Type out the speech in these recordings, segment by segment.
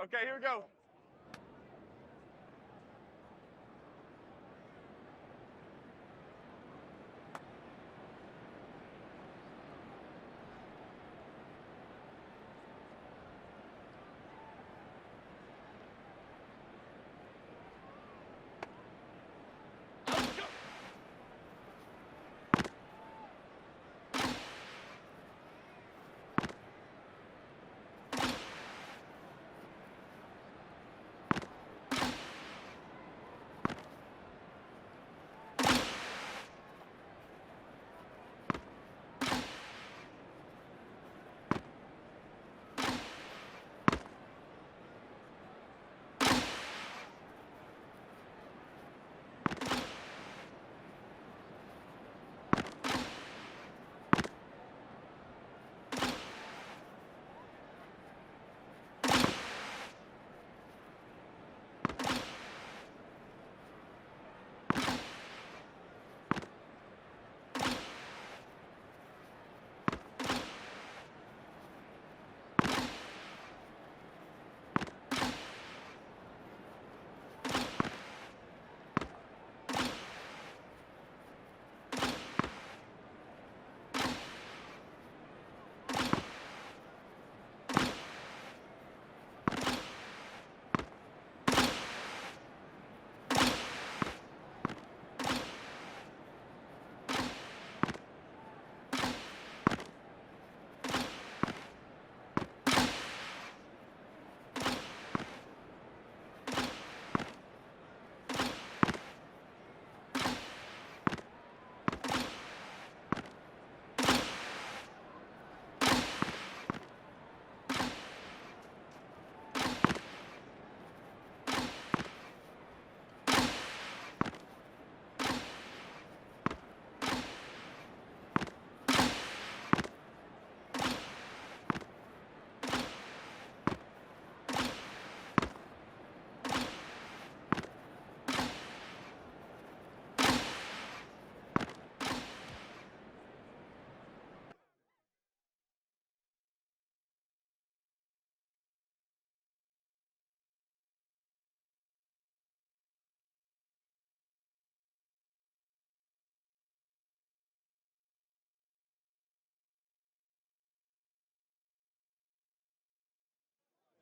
Okay, here we go.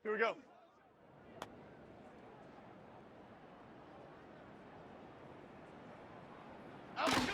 Here we go. Out, go.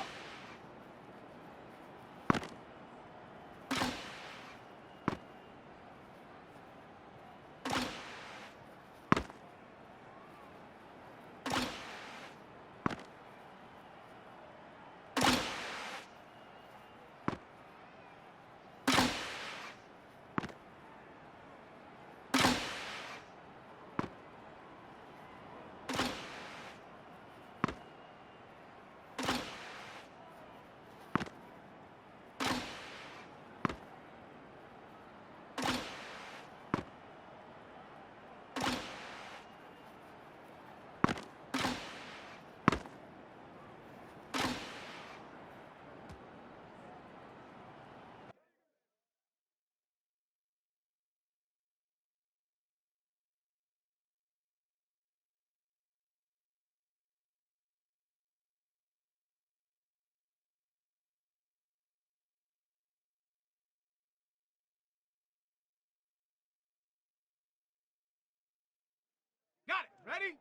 Got it. Ready?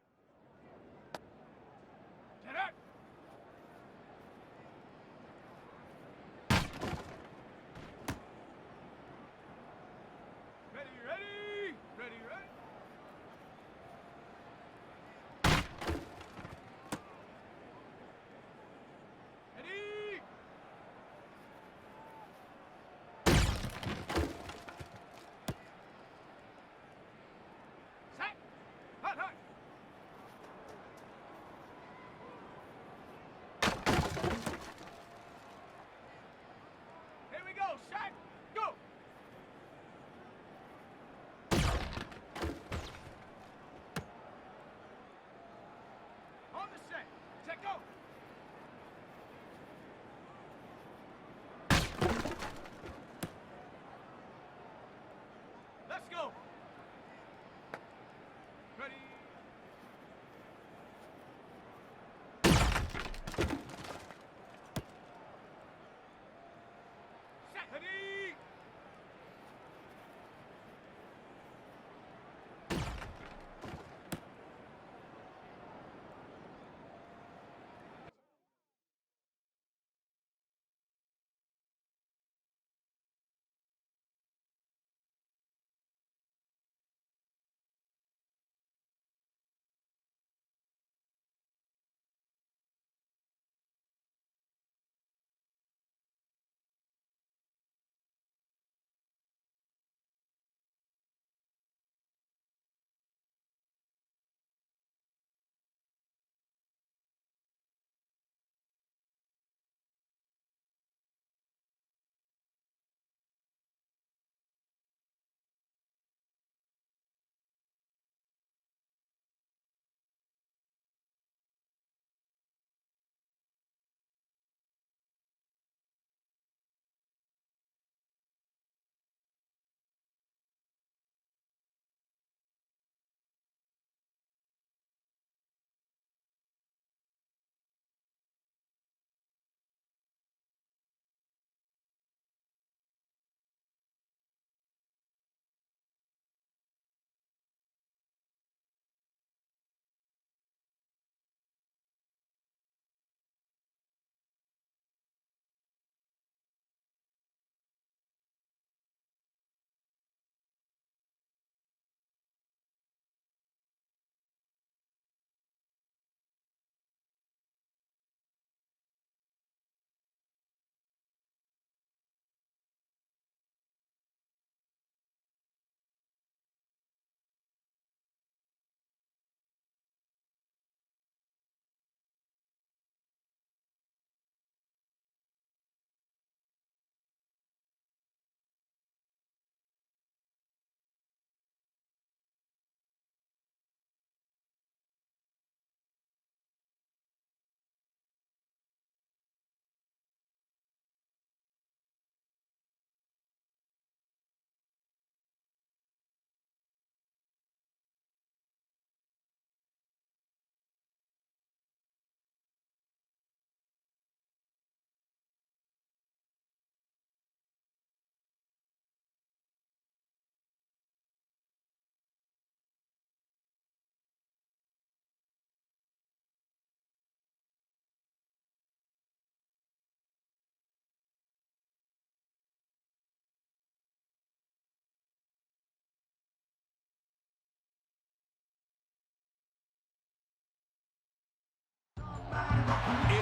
Get up. Ready, ready, ready, ready. Ready. Set. Hot, hot. Here we go. Shot. Go. On the set. Set, go. Let's go.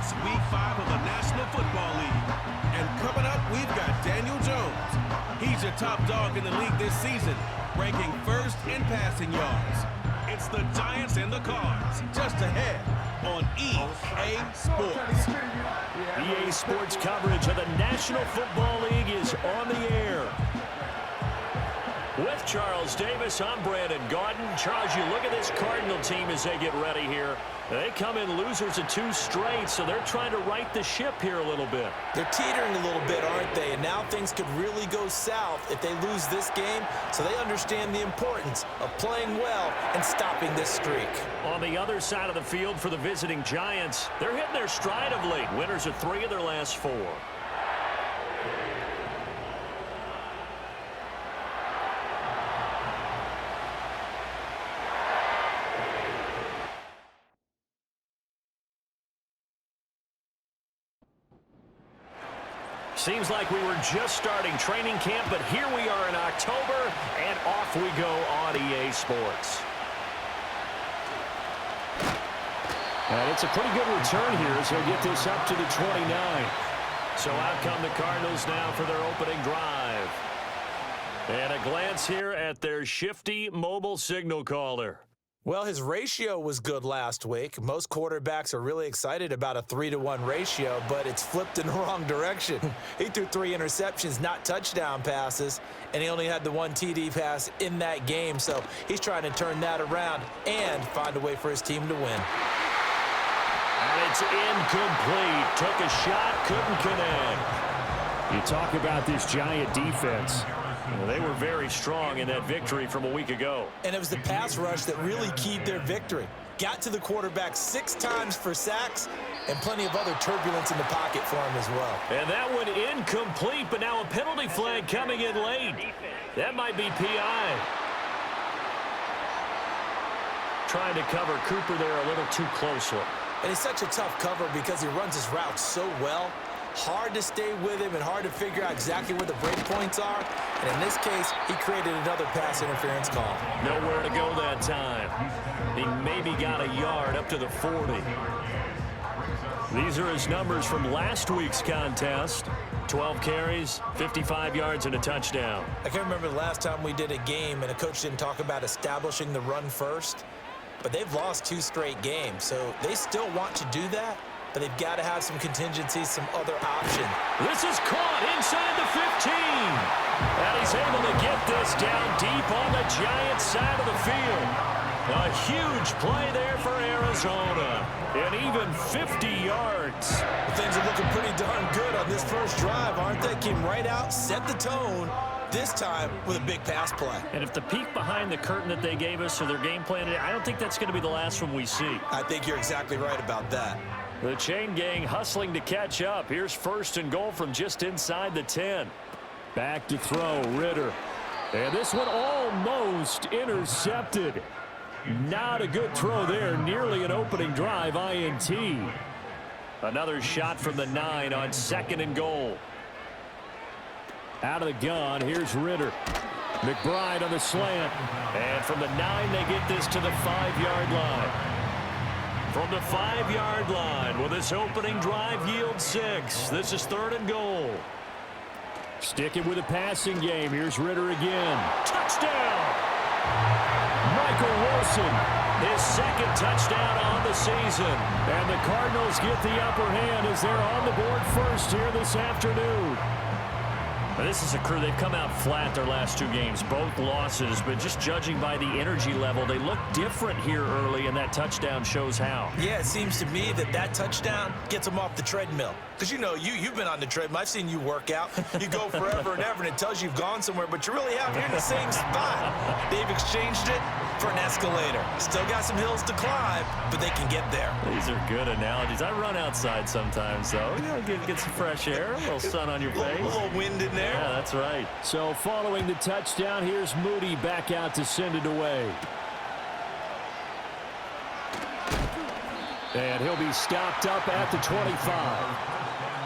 It's Week 5 of the National Football League. And coming up, we've got Daniel Jones. He's your top dog in the league this season, ranking first in passing yards. It's the Giants and the Cards, just ahead on EA Sports. EA Sports coverage of the National Football League is on the air. With Charles Davis, I'm Brandon Gaudin. Charles, you look at this Cardinal team as they get ready here. They come in losers of 2 straight, so they're trying to right the ship here a little bit. They're teetering a little bit, aren't they? And now things could really go south if they lose this game, so they understand the importance of playing well and stopping this streak. On the other side of the field for the visiting Giants, they're hitting their stride of late. Winners of 3 of their last 4. Seems like we were just starting training camp, but here we are in October, and off we go on EA Sports. And it's a pretty good return here as he'll get this up to the 29. So out come the Cardinals now for their opening drive. And a glance here at their shifty mobile signal caller. Well, his ratio was good last week. Most quarterbacks are really excited about a 3-to-1 ratio, but it's flipped in the wrong direction. He threw 3 interceptions, not touchdown passes, and he only had the 1 TD pass in that game. So he's trying to turn that around and find a way for his team to win. And it's incomplete. Took a shot, couldn't connect. You talk about this Giant defense. Well, they were very strong in that victory from a week ago. And it was the pass rush that really keyed their victory. Got to the quarterback 6 times for sacks and plenty of other turbulence in the pocket for him as well. And that one incomplete, but now a penalty flag coming in late. That might be PI. Trying to cover Cooper there a little too closely. And it's such a tough cover because he runs his route so well. Hard to stay with him and hard to figure out exactly where the break points are. And in this case, he created another pass interference call. Nowhere to go that time. He maybe got a yard up to the 40. These are his numbers from last week's contest. 12 carries, 55 yards, and a touchdown. I can't remember the last time we did a game and a coach didn't talk about establishing the run first. But they've lost 2 straight games, so they still want to do that. But they've got to have some contingencies, some other options. This is caught inside the 15. And he's able to get this down deep on the Giants side of the field. A huge play there for Arizona. And even 50 yards. Things are looking pretty darn good on this first drive, aren't they? Came right out, set the tone. This time with a big pass play. And if the peek behind the curtain that they gave us or their game plan, I don't think that's going to be the last one we see. I think you're exactly right about that. The chain gang hustling to catch up. Here's 1st and goal from just inside the 10. Back to throw, Ritter. And this one almost intercepted. Not a good throw there. Nearly an opening drive INT. Another shot from the 9 on 2nd and goal. Out of the gun, here's Ritter. McBride on the slant. And from the 9, they get this to the 5-yard line. From the 5-yard line, will this opening drive yield 6? This is 3rd and goal. Sticking with the passing game. Here's Ritter again. Touchdown! Michael Wilson, his 2nd touchdown on the season. And the Cardinals get the upper hand as they're on the board first here this afternoon. This is a crew, they've come out flat their last 2 games, both losses, but just judging by the energy level, they look different here early, and that touchdown shows how. Yeah, it seems to me that touchdown gets them off the treadmill. Because, you know, you've been on the treadmill. I've seen you work out. You go forever and ever, and it tells you you've gone somewhere, but you really haven't. You're in the same spot. They've exchanged it for an escalator. Still got some hills to climb, but they can get there. These are good analogies. I run outside sometimes, though. You know, get some fresh air, a little sun on your face. A little wind in there. Yeah, that's right. So following the touchdown, here's Moody back out to send it away. And he'll be stopped up at the 25.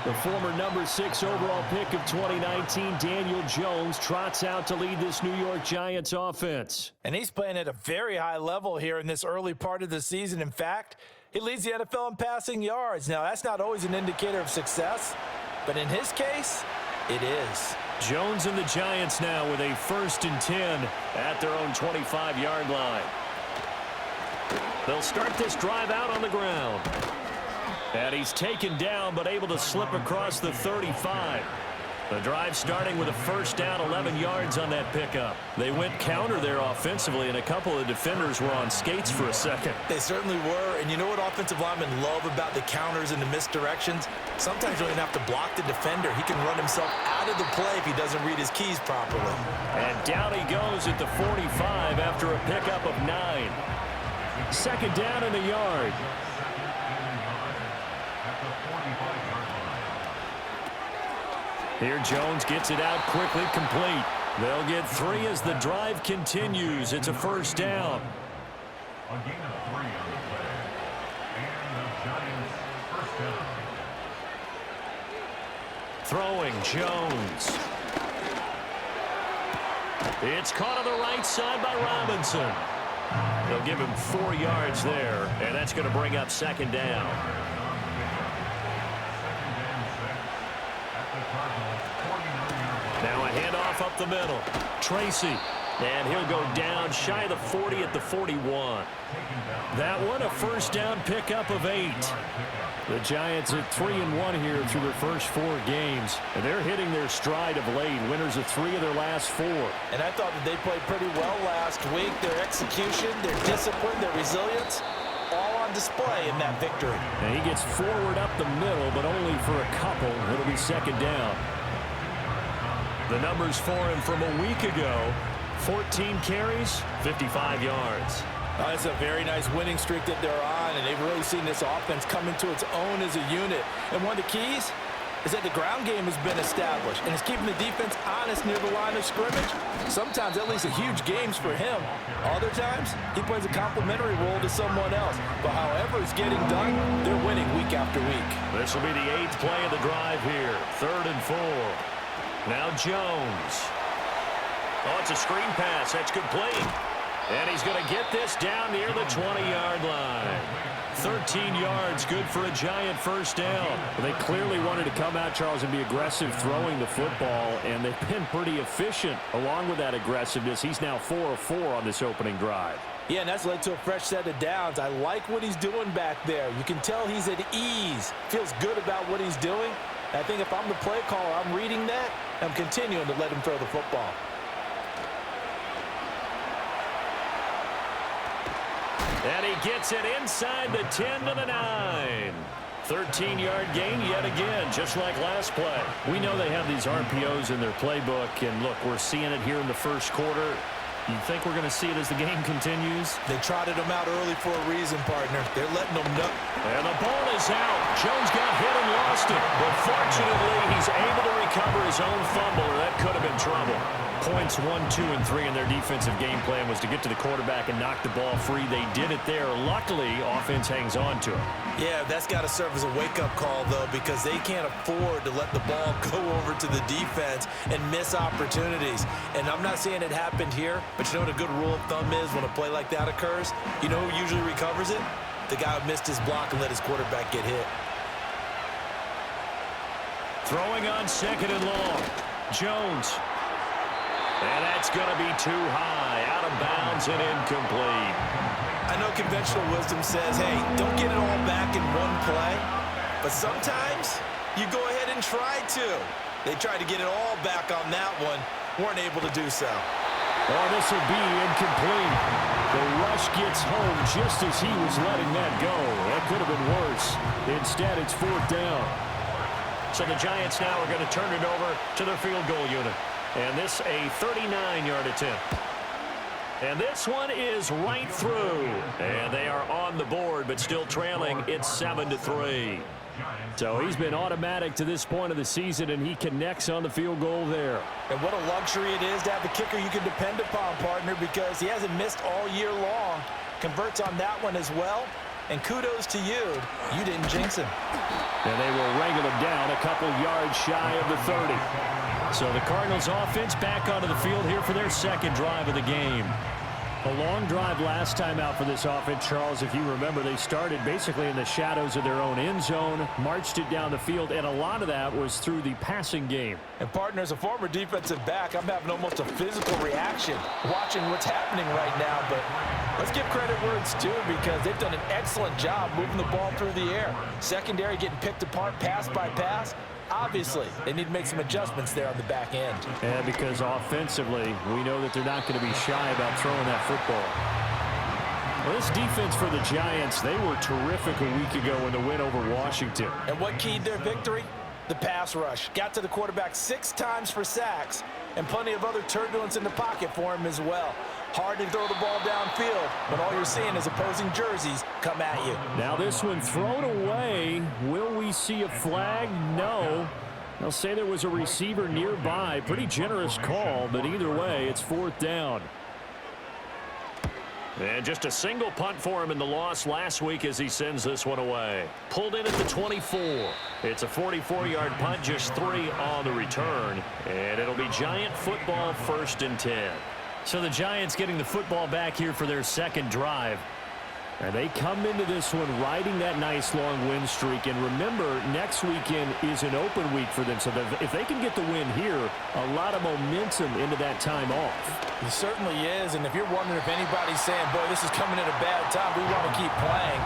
The former number 6 overall pick of 2019, Daniel Jones, trots out to lead this New York Giants offense. And he's playing at a very high level here in this early part of the season. In fact, He leads the NFL in passing yards. Now, that's not always an indicator of success, but in his case, it is. Jones and the Giants now with a 1st and 10 at their own 25-yard line. They'll start this drive out on the ground. And he's taken down, but able to slip across the 35. The drive starting with a 1st down, 11 yards on that pickup. They went counter there offensively, and a couple of defenders were on skates for a second. They certainly were, and you know what offensive linemen love about the counters and the misdirections? Sometimes you don't even have to block the defender. He can run himself out of the play if he doesn't read his keys properly. And down he goes at the 45 after a pickup of 9. 2nd down and a yard. Here Jones gets it out quickly, complete. They'll get 3 as the drive continues. It's a 1st down. A gain of 3 on the play. And the Giants' 1st down. Throwing Jones. It's caught on the right side by Robinson. They'll give him 4 yards there, and that's going to bring up 2nd down. Now a handoff up the middle. Tracy. And he'll go down shy of the 40 at the 41. That one a 1st down pickup of 8. The Giants at 3-1 here through their first 4 games. And they're hitting their stride of late. Winners of 3 of their last 4. And I thought that they played pretty well last week. Their execution, their discipline, their resilience, all on display in that victory. And he gets forward up the middle, but only for a couple. It'll be 2nd down. The numbers for him from a week ago: 14 carries, 55 yards. It's a very nice winning streak that they're on, and they've really seen this offense come into its own as a unit. And one of the keys is that the ground game has been established, and it's keeping the defense honest near the line of scrimmage. Sometimes that leads to huge games for him. Other times, he plays a complementary role to someone else. But however it's getting done, they're winning week after week. This will be the 8th play of the drive here. 3rd and 4. Now Jones. Oh, it's a screen pass. That's complete. And he's going to get this down near the 20-yard line. 13 yards, good for a Giant 1st down. Well, they clearly wanted to come out, Charles, and be aggressive throwing the football, and they've been pretty efficient along with that aggressiveness. He's now 4 of 4 on this opening drive. Yeah, and that's led to a fresh set of downs. I like what he's doing back there. You can tell he's at ease. Feels good about what he's doing. I think if I'm the play caller, I'm reading that. I'm continuing to let him throw the football. And he gets it inside the 10 to the 9. 13-yard gain yet again, just like last play. We know they have these RPOs in their playbook, and look, we're seeing it here in the first quarter. You think we're going to see it as the game continues? They trotted him out early for a reason, partner. They're letting them know. And the ball is out. Jones got hit and lost it. But fortunately, he's able to recover his own fumble, or that could have been trouble. Points 1, 2, and 3 in their defensive game plan was to get to the quarterback and knock the ball free. They did it there. Luckily, offense hangs on to it. Yeah, that's got to serve as a wake-up call, though, because they can't afford to let the ball go over to the defense and miss opportunities. And I'm not saying it happened here, but you know what a good rule of thumb is when a play like that occurs? You know who usually recovers it? The guy who missed his block and let his quarterback get hit. Throwing on 2nd and long. Jones. And that's going to be too high, out of bounds and incomplete. I know conventional wisdom says, hey, don't get it all back in one play. But sometimes you go ahead and try to. They tried to get it all back on that one, weren't able to do so. Oh, this will be incomplete. The rush gets home just as he was letting that go. That could have been worse. Instead, it's 4th down. So the Giants now are going to turn it over to their field goal unit. And this a 39-yard attempt. And this one is right through. And they are on the board, but still trailing. It's 7-3. So he's been automatic to this point of the season, and he connects on the field goal there. And what a luxury it is to have a kicker you can depend upon, partner, because he hasn't missed all year long. Converts on that one as well. And kudos to you. You didn't jinx him. And they will wrangle him down a couple yards shy of the 30. So the Cardinals offense back onto the field here for their second drive of the game. A long drive last time out for this offense, Charles. If you remember, they started basically in the shadows of their own end zone, marched it down the field, and a lot of that was through the passing game. And partner, as a former defensive back, I'm having almost a physical reaction watching what's happening right now. But let's give credit where it's due, because they've done an excellent job moving the ball through the air. Secondary getting picked apart pass by pass. Obviously, they need to make some adjustments there on the back end. And because offensively, we know that they're not going to be shy about throwing that football. Well, this defense for the Giants, they were terrific a week ago in the win over Washington. And what keyed their victory? The pass rush. Got to the quarterback 6 times for sacks, and plenty of other turbulence in the pocket for him as well. Hard to throw the ball downfield when all you're seeing is opposing jerseys come at you. Now this one thrown away. Will we see a flag? No. They'll say there was a receiver nearby. Pretty generous call, but either way, it's 4th down. And just a single punt for him in the loss last week as he sends this one away. Pulled in at the 24. It's a 44-yard punt, just 3 on the return. And it'll be Giant football, 1st and 10. So the Giants getting the football back here for their second drive. And they come into this one riding that nice long win streak. And remember, next weekend is an open week for them. So if they can get the win here, a lot of momentum into that time off. It certainly is. And if you're wondering if anybody's saying, boy, this is coming at a bad time, we want to keep playing,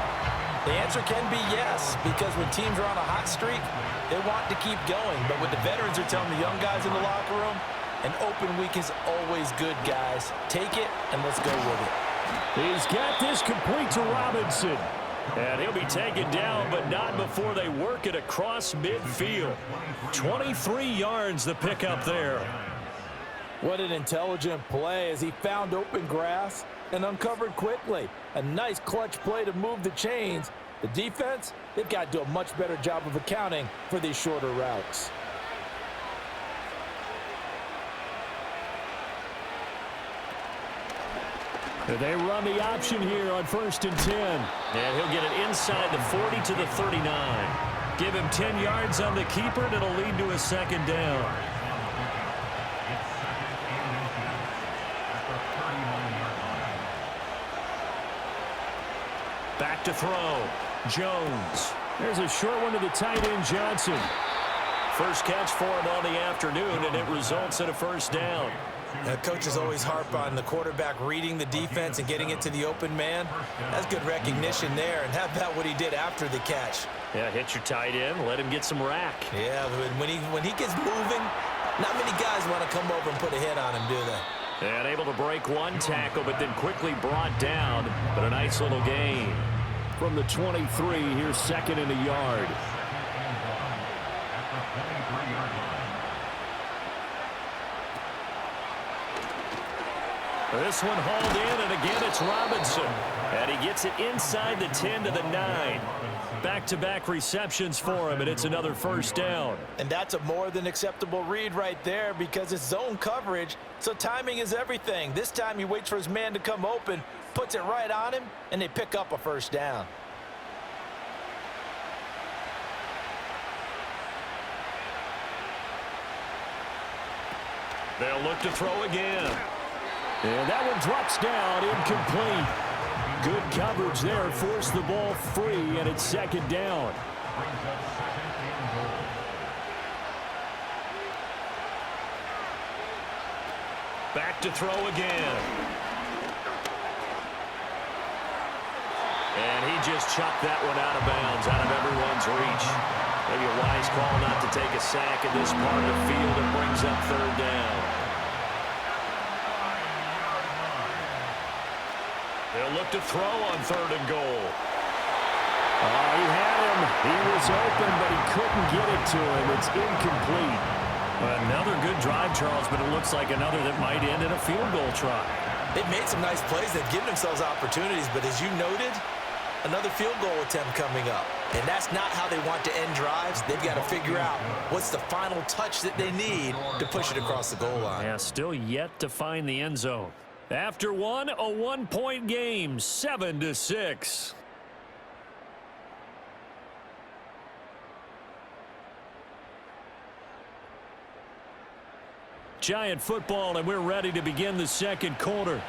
the answer can be yes. Because when teams are on a hot streak, they want to keep going. But what the veterans are telling the young guys in the locker room, an open week is always good, guys. Take it, and let's go with it. He's got this complete to Robinson. And he'll be taken down, but not before they work it across midfield. 23 yards the pickup there. What an intelligent play as he found open grass and uncovered quickly. A nice clutch play to move the chains. The defense, they've got to do a much better job of accounting for these shorter routes. They run the option here on 1st and 10. And he'll get it inside the 40 to the 39. Give him 10 yards on the keeper, and it'll lead to a 2nd down. Back to throw. Jones. There's a short one to the tight end, Johnson. First catch for him on the afternoon, and it results in a 1st down. Coaches always harp on the quarterback reading the defense and getting it to the open man. That's good recognition there. And how about what he did after the catch? Yeah, hit your tight end, let him get some rack. Yeah, when he gets moving, not many guys want to come over and put a hit on him, do they? And able to break one tackle, but then quickly brought down. But a nice little gain. From the 23, here's 2nd and a yard. This one hauled in, and again it's Robinson. And he gets it inside the 10 to the 9. Back-to-back receptions for him, and it's another 1st down. And that's a more than acceptable read right there, because it's zone coverage, so timing is everything. This time he waits for his man to come open, puts it right on him, and they pick up a 1st down. They'll look to throw again. And that one drops down, incomplete. Good coverage there, forced the ball free, and it's 2nd down. Back to throw again. And he just chucked that one out of bounds, out of everyone's reach. Maybe a wise call not to take a sack in this part of the field. It brings up 3rd down. They'll look to throw on 3rd and goal. Oh, he had him. He was open, but he couldn't get it to him. It's incomplete. Another good drive, Charles, but it looks like another that might end in a field goal try. They've made some nice plays. They've given themselves opportunities, but as you noted, another field goal attempt coming up. And that's not how they want to end drives. They've got to figure out what's the final touch that they need to push it across the goal line. Yeah, still yet to find the end zone. After one, a 1-point game, 7-6. Giant football, and we're ready to begin the second quarter.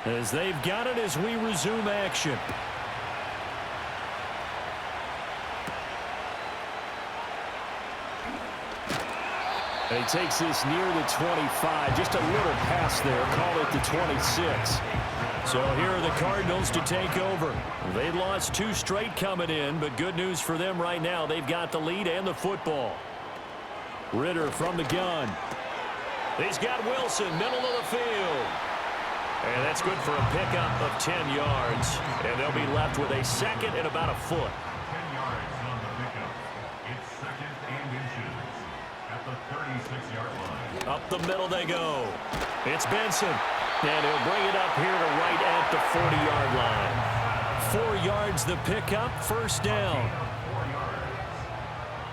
as they've got it as we resume action. And he takes this near the 25. Just a little pass there. Call it the 26. So here are the Cardinals to take over. They'd lost 2 straight coming in, but good news for them right now. They've got the lead and the football. Ritter from the gun. He's got Wilson, middle of the field. And that's good for a pickup of 10 yards. And they'll be left with a second and about a foot. 10 yards on the pickup. It's second and inches at the 36-yard line. Up the middle they go. It's Benson. And he'll bring it up here to right at the 40-yard line. 4 yards the pickup, first down. 4 yards.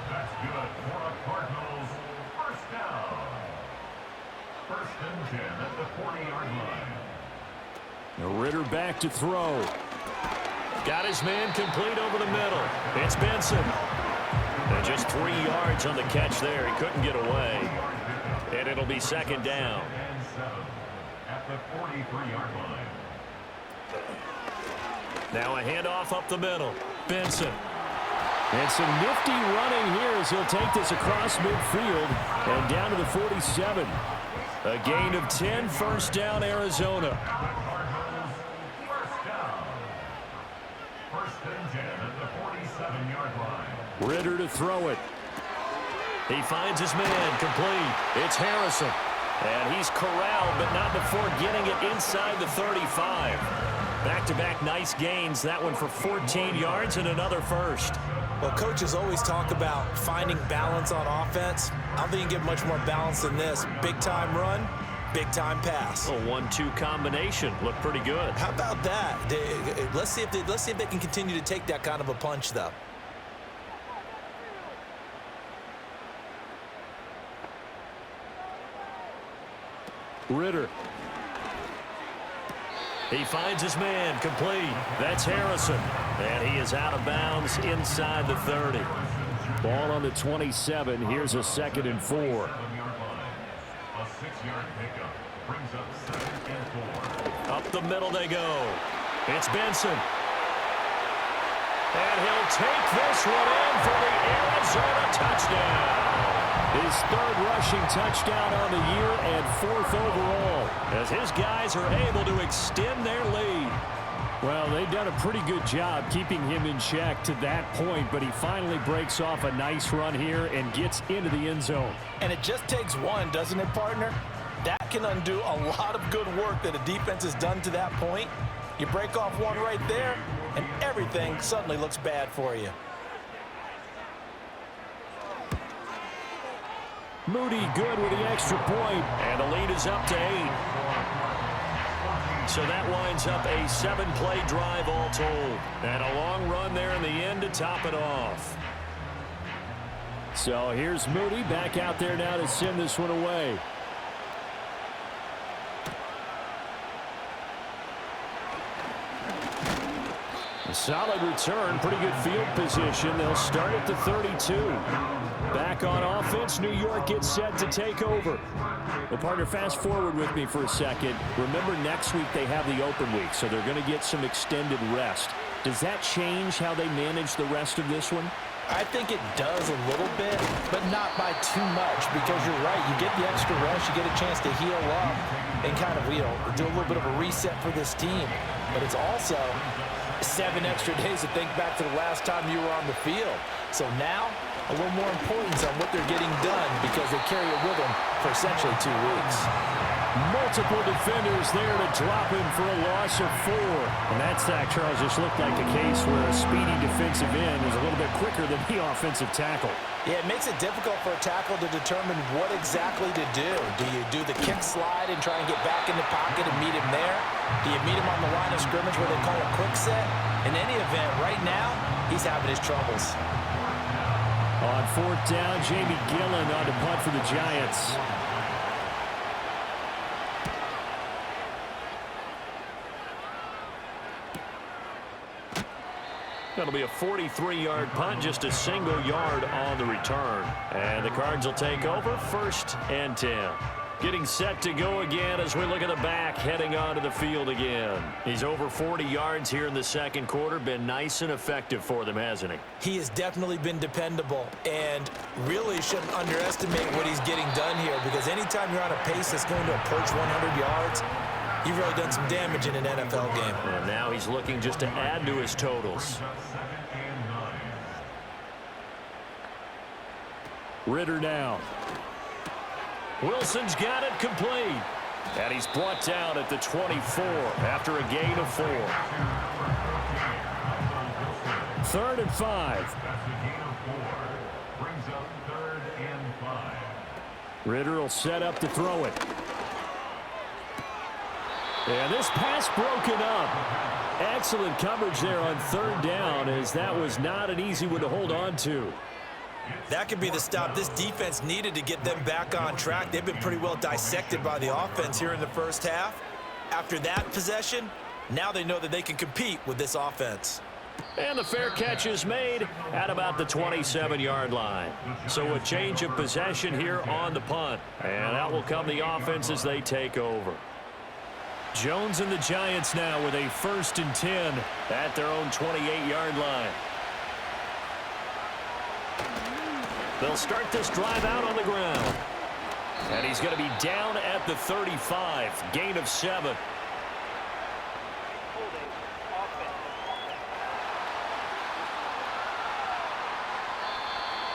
That's good for a Cardinals first down. First and 10 at the 40-yard line. Ritter back to throw. Got his man complete over the middle. It's Benson. And just 3 yards on the catch there. He couldn't get away. And it'll be second down. And 7 at the 43-yard line. Now a handoff up the middle. Benson. And some nifty running here as he'll take this across midfield and down to the 47. A gain of 10, first down, Arizona. Cardinals first down. First and 10 at the 47-yard line. Ritter to throw it. He finds his man complete. It's Harrison. And he's corralled, but not before getting it inside the 35. Back-to-back nice gains. That one for 14 yards and another first. Well, coaches always talk about finding balance on offense. I don't think you can get much more balance than this. Big-time run, big-time pass. A 1-2 combination. Looked pretty good. How about that? Let's see if they can continue to take that kind of a punch, though. Ritter. He finds his man complete. That's Harrison. And he is out of bounds inside the 30. Ball on the 27. Here's a second and 4. 7-yard line. A 6-yard pickup brings up 2nd and 4. Up the middle they go. It's Benson. And he'll take this one in for the Arizona touchdown. His 3rd rushing touchdown on the year and 4th overall, as his guys are able to extend their lead. Well, they've done a pretty good job keeping him in check to that point, but he finally breaks off a nice run here and gets into the end zone. And it just takes one, doesn't it, partner? That can undo a lot of good work that a defense has done to that point. You break off one right there, and everything suddenly looks bad for you. Moody good with the extra point, and the lead is up to 8. So that winds up a 7-play drive all told. And a long run there in the end to top it off. So here's Moody back out there now to send this one away. A solid return, pretty good field position. They'll start at the 32. Back on offense, New York gets set to take over. Well, partner, fast forward with me for a second. Remember, next week they have the open week, so they're going to get some extended rest. Does that change how they manage the rest of this one? I think it does a little bit, but not by too much, because you're right. You get the extra rest, you get a chance to heal up and kind of, do a little bit of a reset for this team. But it's also 7 extra days to think back to the last time you were on the field. So now, a little more importance on what they're getting done because they carry it with them for essentially 2 weeks. Multiple defenders there to drop him for a loss of 4. And that sack, Charles, just looked like a case where a speedy defensive end is a little bit quicker than the offensive tackle. Yeah, it makes it difficult for a tackle to determine what exactly to do. Do you do the kick slide and try and get back in the pocket and meet him there? Do you meet him on the line of scrimmage where they call a quick set? In any event, right now, he's having his troubles. On 4th down, Jamie Gillen on to punt for the Giants. That'll be a 43-yard punt, just a single yard on the return. And the Cards will take over, 1st and 10. Getting set to go again as we look at the back, heading onto the field again. He's over 40 yards here in the second quarter. Been nice and effective for them, hasn't he? He has definitely been dependable, and really shouldn't underestimate what he's getting done here, because anytime you're on a pace that's going to approach 100 yards, you've really done some damage in an NFL game. And now he's looking just to add to his totals. Ritter now. Wilson's got it complete. And he's brought down at the 24 after a gain of 4. 3rd and 5. Ritter will set up to throw it. And this pass broken up. Excellent coverage there on 3rd down, as that was not an easy one to hold on to. That could be the stop this defense needed to get them back on track. They've been pretty well dissected by the offense here in the first half. After that possession, now they know that they can compete with this offense. And the fair catch is made at about the 27-yard line. So a change of possession here on the punt. And out will come the offense as they take over. Jones and the Giants now with a 1st and 10 at their own 28-yard line. They'll start this drive out on the ground. And he's going to be down at the 35. Gain of 7.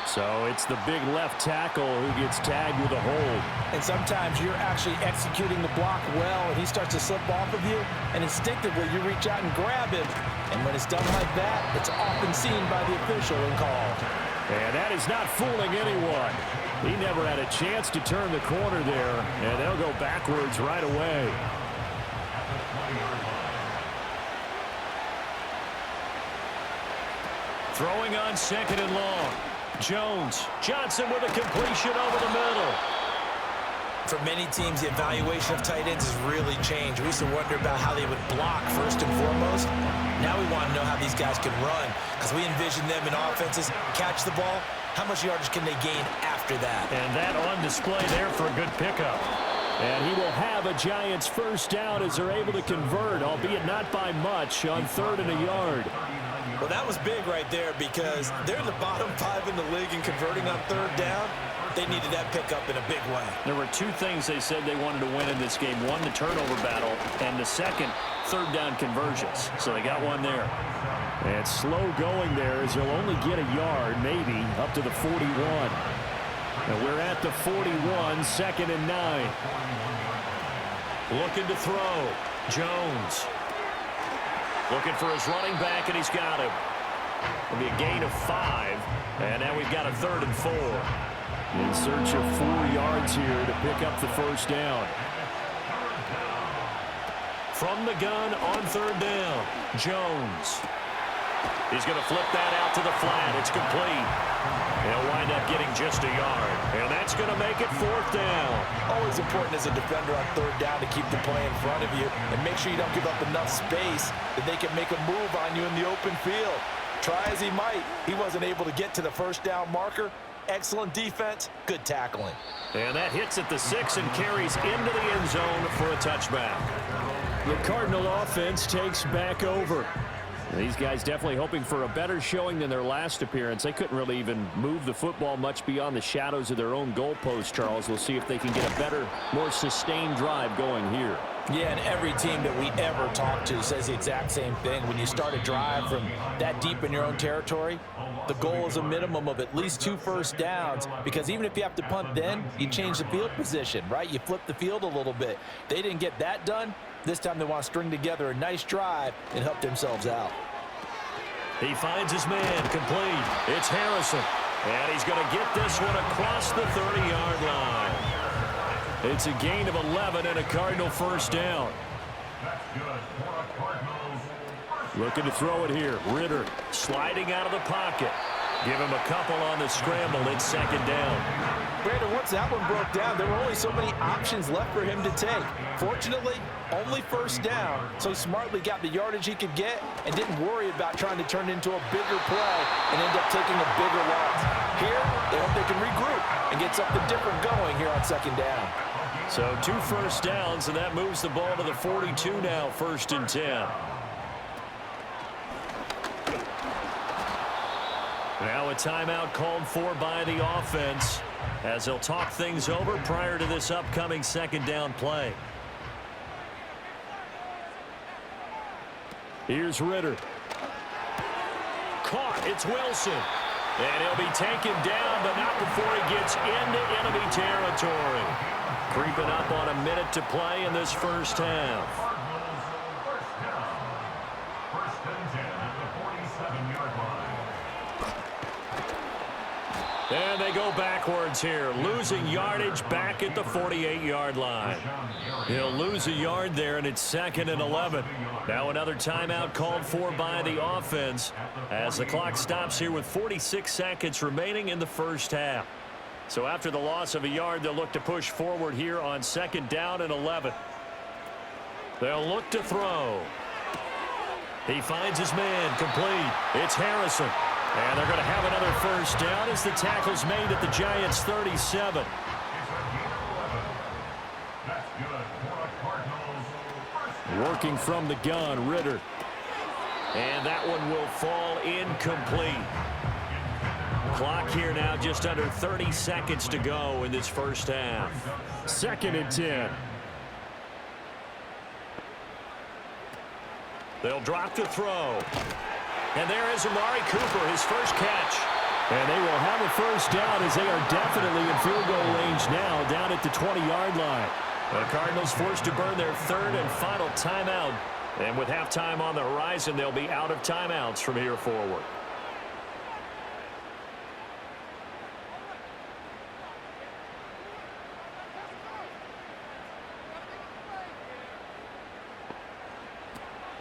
So it's the big left tackle who gets tagged with a hold. And sometimes you're actually executing the block well, and he starts to slip off of you, and instinctively you reach out and grab him. And when it's done like that, it's often seen by the official and called. And that is not fooling anyone. He never had a chance to turn the corner there, and they'll go backwards right away. Throwing on 2nd and long. Jones. Johnson with a completion over the middle. For many teams, the evaluation of tight ends has really changed. We used to wonder about how they would block first and foremost. Now we want to know how these guys can run, because we envision them in offenses catch the ball. How much yardage can they gain after that? And that on display there for a good pickup. And he will have a Giants 1st down as they're able to convert, albeit not by much, on 3rd and a yard. Well, that was big right there, because they're in the bottom 5 in the league in converting on 3rd down. They needed that pickup in a big way. There were 2 things they said they wanted to win in this game. One, the turnover battle, and the second, 3rd down conversions. So they got one there. And slow going there as he'll only get a yard, maybe, up to the 41. And we're at the 41, 2nd and 9. Looking to throw. Jones. Looking for his running back, and he's got him. It'll be a gain of 5. And now we've got a 3rd and 4. In search of 4 yards here to pick up the 1st down. From the gun on 3rd down, Jones. He's going to flip that out to the flat. It's complete. He'll wind up getting just a yard. And that's going to make it 4th down. Always important as a defender on 3rd down to keep the play in front of you and make sure you don't give up enough space that they can make a move on you in the open field. Try as he might, he wasn't able to get to the 1st down marker. Excellent defense, good tackling. And that hits at the 6 and carries into the end zone for a touchback. The Cardinal offense takes back over. These guys definitely hoping for a better showing than their last appearance. They couldn't really even move the football much beyond the shadows of their own goalpost, Charles. We'll see if they can get a better, more sustained drive going here. Yeah, and every team that we ever talk to says the exact same thing. When you start a drive from that deep in your own territory, the goal is a minimum of at least 2 first downs, because even if you have to punt then, you change the field position, right? You flip the field a little bit. They didn't get that done. This time they want to string together a nice drive and help themselves out. He finds his man complete. It's Harrison. And he's going to get this one across the 30-yard line. It's a gain of 11 and a Cardinal 1st down. Looking to throw it here. Ritter sliding out of the pocket. Give him a couple on the scramble. It's 2nd down. Brandon, once that one broke down, there were only so many options left for him to take. Fortunately, only 1st down, so he smartly got the yardage he could get and didn't worry about trying to turn it into a bigger play and end up taking a bigger loss. Here, they hope they can regroup and get something different going here on 2nd down. So 2 first downs, and that moves the ball to the 42 now, 1st and 10. Now a timeout called for by the offense as they'll talk things over prior to this upcoming 2nd down play. Here's Ritter. Caught. It's Wilson. And he'll be taken down, but not before he gets into enemy territory. Creeping up on a minute to play in this first half. First down. 1st and 10 at the 47-yard line. And they go backwards here, losing yardage back at the 48-yard line. He'll lose a yard there, and it's 2nd and 11. Now another timeout called for by the offense as the clock stops here with 46 seconds remaining in the first half. So after the loss of a yard, they'll look to push forward here on 2nd down and 11. They'll look to throw. He finds his man, complete. It's Harrison. And they're going to have another first down as the tackle's made at the Giants' 37. Working from the gun, Ritter. And that one will fall incomplete. Clock here now just under 30 seconds to go in this first half. 2nd and 10. They'll drop to throw. And there is Amari Cooper, his first catch. And they will have a first down as they are definitely in field goal range now down at the 20-yard line. The Cardinals forced to burn their 3rd and final timeout. And with halftime on the horizon, they'll be out of timeouts from here forward.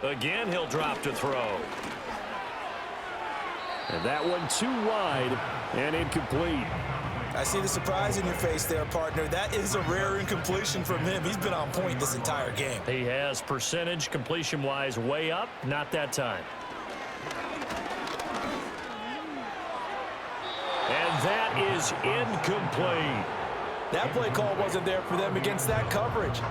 Again, he'll drop to throw. And that one too wide and incomplete. I see the surprise in your face there, partner. That is a rare incompletion from him. He's been on point this entire game. He has percentage completion-wise way up, not that time. And that is incomplete. That play call wasn't there for them against that coverage.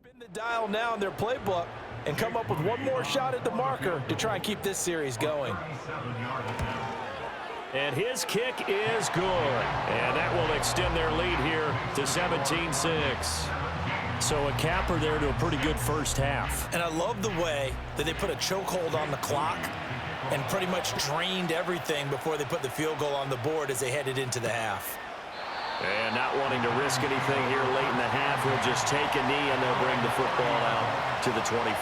Spin the dial now in their playbook and come up with one more shot at the marker to try and keep this series going. And his kick is good. And that will extend their lead here to 17-6. So a capper there to a pretty good first half. And I love the way that they put a chokehold on the clock and pretty much drained everything before they put the field goal on the board as they headed into the half. And not wanting to risk anything here late in the half, he'll just take a knee and they'll bring the football out to the 25.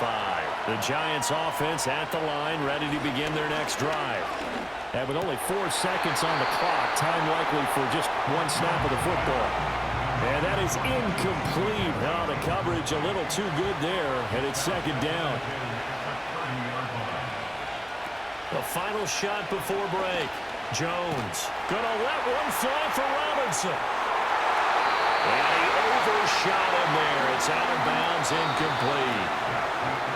The Giants offense at the line, ready to begin their next drive. And with only 4 seconds on the clock, time likely for just one snap of the football. And that is incomplete. Now the coverage a little too good there, and it's 2nd down. The final shot before break. Jones gonna let one fly for Robinson. And he overshot him there. It's out of bounds, incomplete.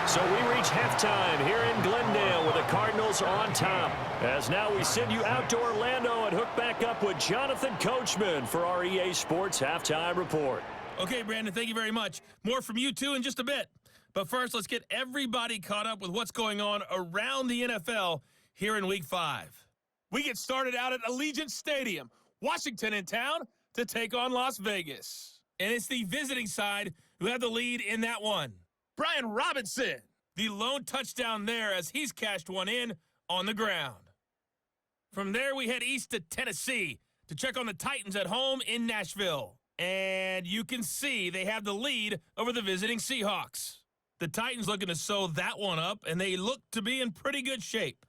So we reach halftime here in Glendale with the Cardinals on top. As now we send you out to Orlando and hook back up with Jonathan Coachman for our EA Sports Halftime Report. Okay, Brandon, thank you very much. More from you two in just a bit. But first, let's get everybody caught up with what's going on around the NFL here in Week 5. We get started out at Allegiant Stadium, Washington in town, to take on Las Vegas. And it's the visiting side who have the lead in that one. Brian Robinson, the lone touchdown there as he's cashed one in on the ground. From there, we head east to Tennessee to check on the Titans at home in Nashville. And you can see they have the lead over the visiting Seahawks. The Titans looking to sew that one up, and they look to be in pretty good shape.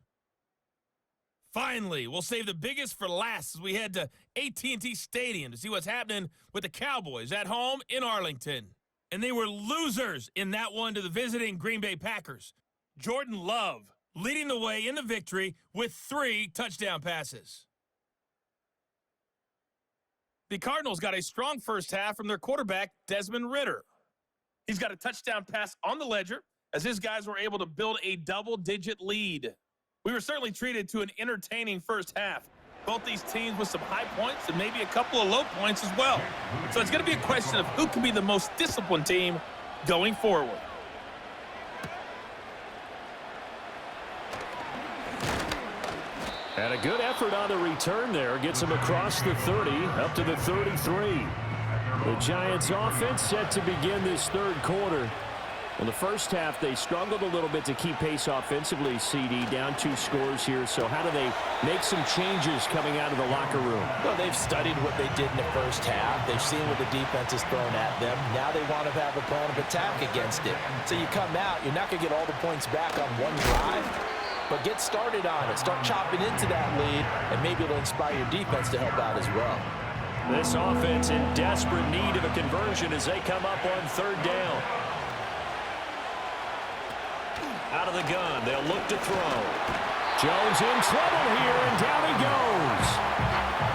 Finally, we'll save the biggest for last as we head to AT&T Stadium to see what's happening with the Cowboys at home in Arlington. And they were losers in that one to the visiting Green Bay Packers. Jordan Love leading the way in the victory with 3 touchdown passes. The Cardinals got a strong first half from their quarterback, Desmond Ridder. He's got a touchdown pass on the ledger as his guys were able to build a double-digit lead. We were certainly treated to an entertaining first half. Both these teams with some high points and maybe a couple of low points as well. So it's going to be a question of who can be the most disciplined team going forward. And a good effort on the return there. Gets him across the 30, up to the 33. The Giants offense set to begin this third quarter. In the first half, they struggled a little bit to keep pace offensively, CD, down 2 scores here. So how do they make some changes coming out of the locker room? Well, they've studied what they did in the first half. They've seen what the defense has thrown at them. Now they want to have a plan of attack against it. So you come out, you're not going to get all the points back on one drive, but get started on it. Start chopping into that lead, and maybe it'll inspire your defense to help out as well. This offense in desperate need of a conversion as they come up on third down. Out of the gun, they'll look to throw. Jones in trouble here, and down he goes.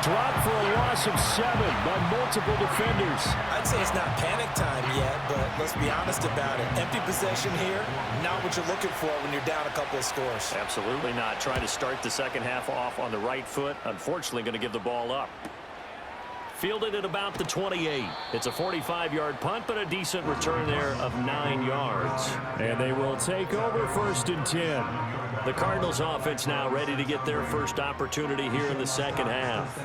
Dropped for a loss of 7 by multiple defenders. I'd say it's not panic time yet, but let's be honest about it. Empty possession here, not what you're looking for when you're down a couple of scores. Absolutely not. Trying to start the second half off on the right foot. Unfortunately, going to give the ball up. Fielded at about the 28. It's a 45-yard punt, but a decent return there of 9 yards. And they will take over 1st and 10. The Cardinals offense now ready to get their first opportunity here in the second half.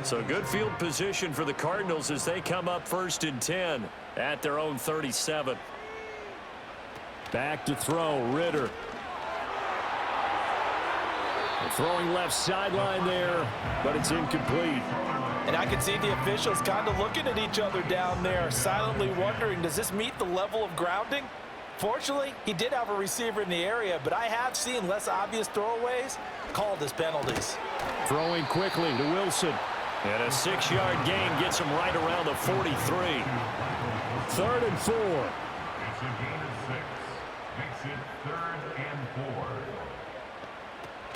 So good field position for the Cardinals as they come up 1st and 10 at their own 37. Back to throw, Ridder. Throwing left sideline there, but it's incomplete. And I can see the officials kind of looking at each other down there, silently wondering, does this meet the level of grounding? Fortunately, he did have a receiver in the area, but I have seen less obvious throwaways called as penalties. Throwing quickly to Wilson. And a 6-yard gain gets him right around the 43. 3rd and 4. It's a gain of 6. Makes it 3rd and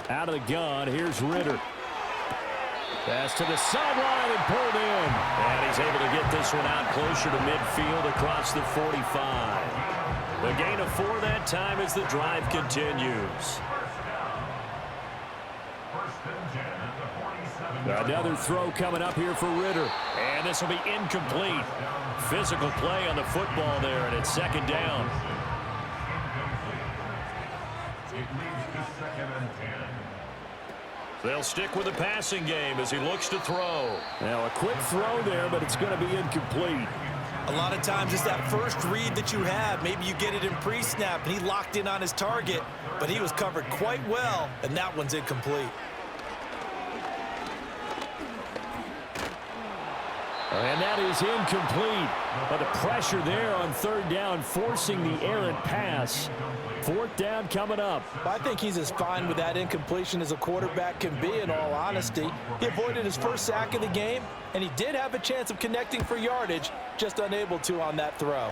4. Out of the gun, here's Ridder. Pass to the sideline and pulled in. And he's able to get this one out closer to midfield across the 45. The gain of 4 that time as the drive continues. Another throw coming up here for Ridder. And this will be incomplete. Physical play on the football there, and it's 2nd down. It leads to 2nd and 10. They'll stick with the passing game as he looks to throw. Now a quick throw there, but it's going to be incomplete. A lot of times it's that first read that you have. Maybe you get it in pre-snap, and he locked in on his target, but he was covered quite well, and that one's incomplete. And that is incomplete. But the pressure there on 3rd down, forcing the errant pass. 4th down coming up. I think he's as fine with that incompletion as a quarterback can be, in all honesty. He avoided his first sack of the game, and he did have a chance of connecting for yardage, just unable to on that throw.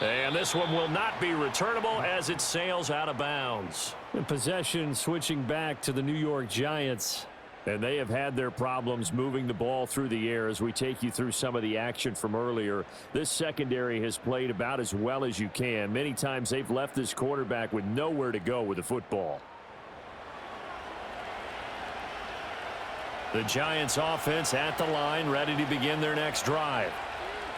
And this one will not be returnable as it sails out of bounds. And possession switching back to the New York Giants. And they have had their problems moving the ball through the air as we take you through some of the action from earlier. This secondary has played about as well as you can. Many times they've left this quarterback with nowhere to go with the football. The Giants offense at the line, ready to begin their next drive.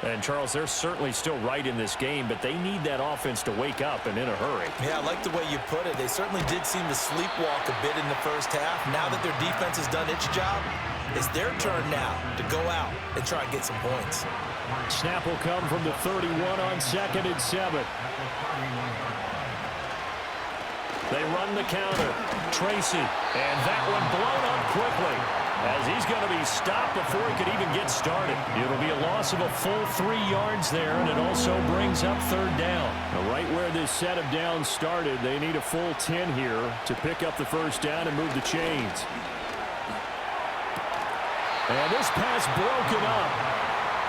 And, Charles, they're certainly still right in this game, but they need that offense to wake up and in a hurry. Yeah, I like the way you put it. They certainly did seem to sleepwalk a bit in the first half. Now that their defense has done its job, it's their turn now to go out and try and get some points. Snap will come from the 31 on 2nd and 7. They run the counter. Tracy, and that one blown up quickly, as he's going to be stopped before he could even get started. It'll be a loss of a full 3 yards there, and it also brings up 3rd down. Now, right where this set of downs started, they need a full 10 here to pick up the 1st down and move the chains. And this pass broken up.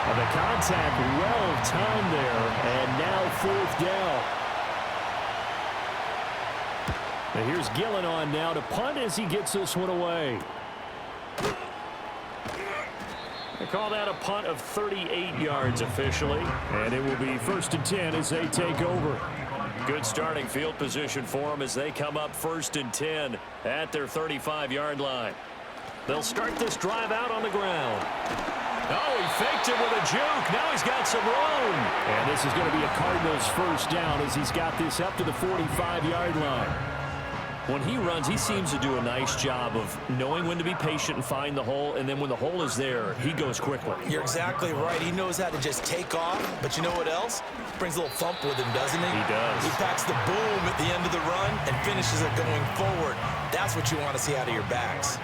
And the contact well timed there, and now 4th down. Now here's Gillen on now to punt as he gets this one away. They call that a punt of 38 yards officially, and it will be 1st and 10 as they take over. Good starting field position for them as they come up 1st and 10 at their 35-yard line. They'll start this drive out on the ground. Oh, he faked it with a juke. Now he's got some room. And this is going to be a Cardinals 1st down as he's got this up to the 45-yard line. When he runs, he seems to do a nice job of knowing when to be patient and find the hole, and then when the hole is there, he goes quickly. You're exactly right. He knows how to just take off, but you know what else? Brings a little thump with him, doesn't he? He does. He packs the boom at the end of the run and finishes it going forward. That's what you want to see out of your backs.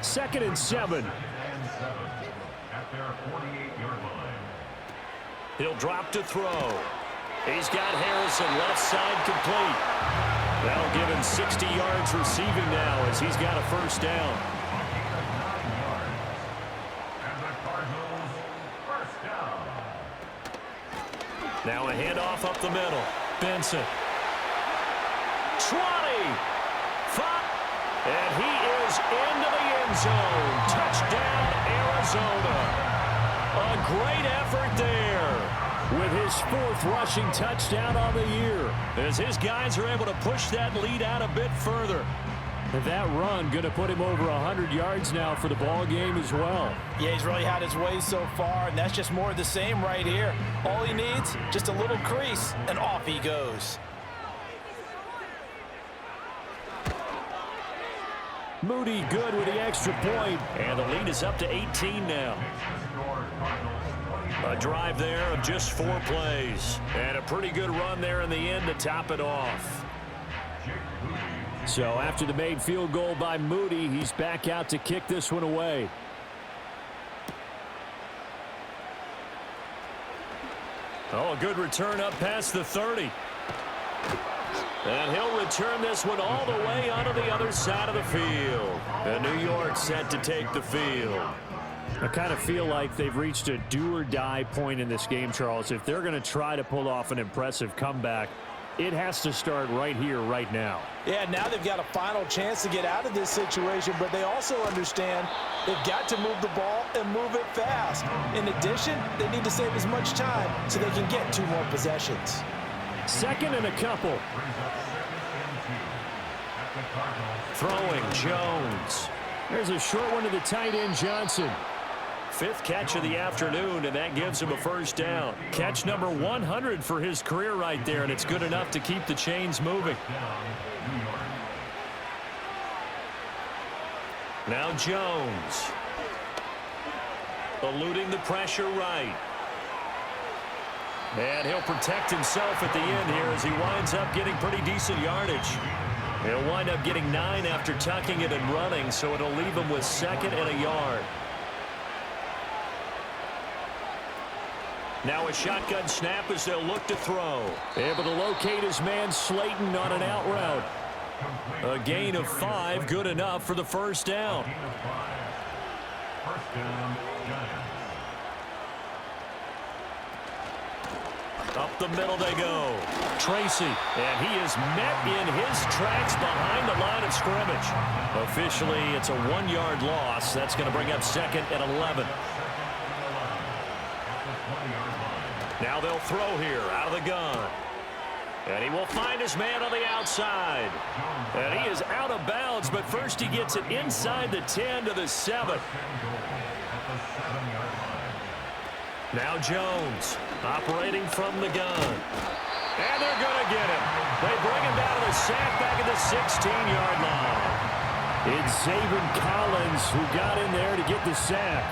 2nd and 7. At their 48-yard line. He'll drop to throw. He's got Harrison left side complete. That'll give him 60 yards receiving now as he's got a 1st down. And the Cardinals 1st down. Now a handoff up the middle. Benson. 20. 5. And he is into the end zone. Touchdown, Arizona. A great effort there with his 4th rushing touchdown on the year as his guys are able to push that lead out a bit further. And that run going to put him over 100 yards now for the ball game as well. Yeah, he's really had his way so far, and that's just more of the same right here. All he needs, just a little crease, and off he goes. Moody good with the extra point, and the lead is up to 18 now. A drive there of just 4 plays, and a pretty good run there in the end to top it off. So after the made field goal by Moody, he's back out to kick this one away. Oh, a good return up past the 30. And he'll return this one all the way onto the other side of the field. And New York set to take the field. I kind of feel like they've reached a do-or-die point in this game, Charles. If they're going to try to pull off an impressive comeback, it has to start right here, right now. Yeah, now they've got a final chance to get out of this situation, but they also understand they've got to move the ball and move it fast. In addition, they need to save as much time so they can get 2 more possessions. 2nd and a couple. Throwing Jones. There's a short one to the tight end, Johnson. 5th catch of the afternoon, and that gives him a 1st down. Catch number 100 for his career right there, and it's good enough to keep the chains moving. Now Jones. Eluding the pressure right. And he'll protect himself at the end here as he winds up getting pretty decent yardage. He'll wind up getting 9 after tucking it and running, so it'll leave him with 2nd and a yard. Now a shotgun snap as they'll look to throw. Able to locate his man Slayton on an out route. A gain of 5, good enough for the 1st down. 1st down, Giants. Up the middle they go. Tracy, and he is met in his tracks behind the line of scrimmage. Officially, it's a 1-yard loss. That's going to bring up 2nd and 11. Now they'll throw here out of the gun. And he will find his man on the outside. And he is out of bounds, but first he gets it inside the 10 to the 7. Now Jones operating from the gun. And they're going to get him. They bring him down to the sack back at the 16-yard line. It's Zaven Collins who got in there to get the sack.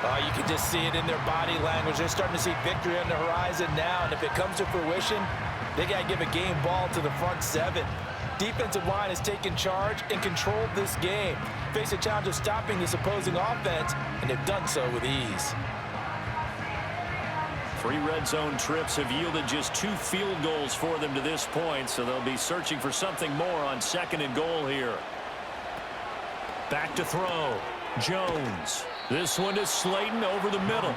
You can just see it in their body language. They're starting to see victory on the horizon now, and if it comes to fruition, they got to give a game ball to the front 7. Defensive line has taken charge and controlled this game. Face a challenge of stopping this opposing offense, and they've done so with ease. 3 red zone trips have yielded just 2 field goals for them to this point, so they'll be searching for something more on 2nd and goal here. Back to throw. Jones. This one is Slayton over the middle.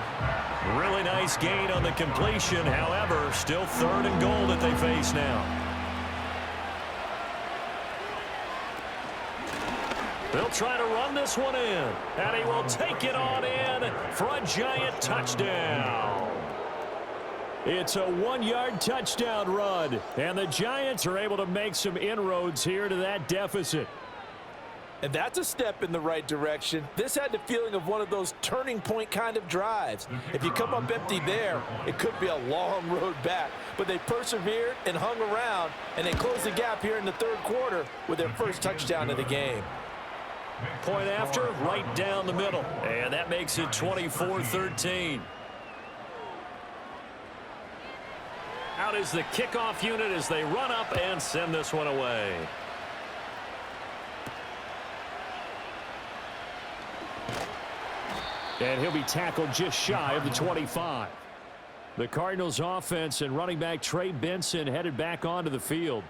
Really nice gain on the completion. However, still 3rd and goal that they face now. They'll try to run this one in, and he will take it on in for a giant touchdown. It's a 1-yard touchdown run, and the Giants are able to make some inroads here to that deficit. And that's a step in the right direction. This had the feeling of one of those turning point kind of drives. If you come up empty there, it could be a long road back. But they persevered and hung around, and they closed the gap here in the third quarter with their first touchdown of the game. Point after, right down the middle. And that makes it 24-13. Out is the kickoff unit as they run up and send this one away. And he'll be tackled just shy of the 25. The Cardinals offense and running back Trey Benson headed back onto the field.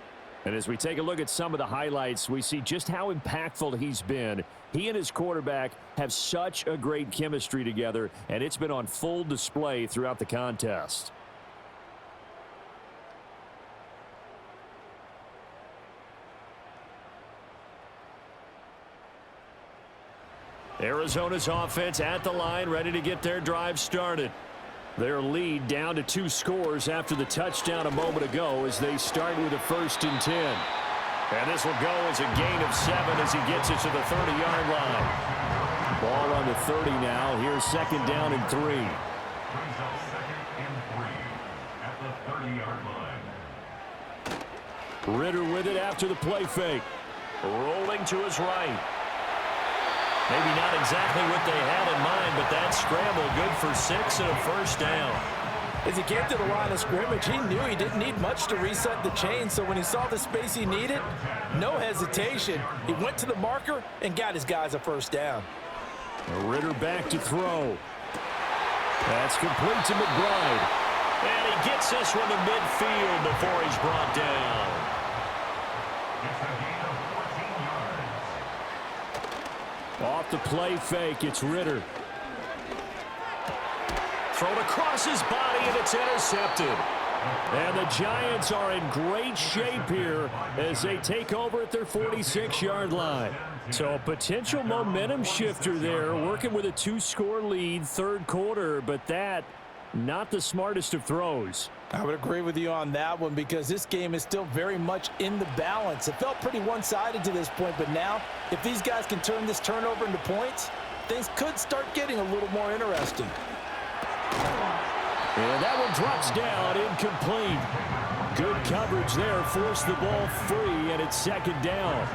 And as we take a look at some of the highlights, we see just how impactful he's been. He and his quarterback have such a great chemistry together, and it's been on full display throughout the contest. Arizona's offense at the line, ready to get their drive started. Their lead down to 2 scores after the touchdown a moment ago as they start with a 1st and 10. And this will go as a gain of 7 as he gets it to the 30-yard line. Ball on the 30 now. Here's 2nd down and 3. Brings up 2nd and 3 at the 30-yard line. Ritter with it after the play fake. Rolling to his right. Maybe not exactly what they had in mind, but that scramble good for 6 and a 1st down. As he came to the line of scrimmage, he knew he didn't need much to reset the chain, so when he saw the space he needed, no hesitation. He went to the marker and got his guys a 1st down. Ritter back to throw. That's complete to McBride. And he gets this one to midfield before he's brought down. It's a gain of 14 yards. Off the play fake, it's Ritter. Thrown across his body, and it's intercepted. And the Giants are in great shape here as they take over at their 46-yard line. So a potential momentum shifter there, working with a 2-score lead, third quarter, but that, not the smartest of throws. I would agree with you on that one because this game is still very much in the balance. It felt pretty one-sided to this point, but now if these guys can turn this turnover into points, things could start getting a little more interesting. And that one drops down, incomplete. Good coverage there, forced the ball free, and it's 2nd down.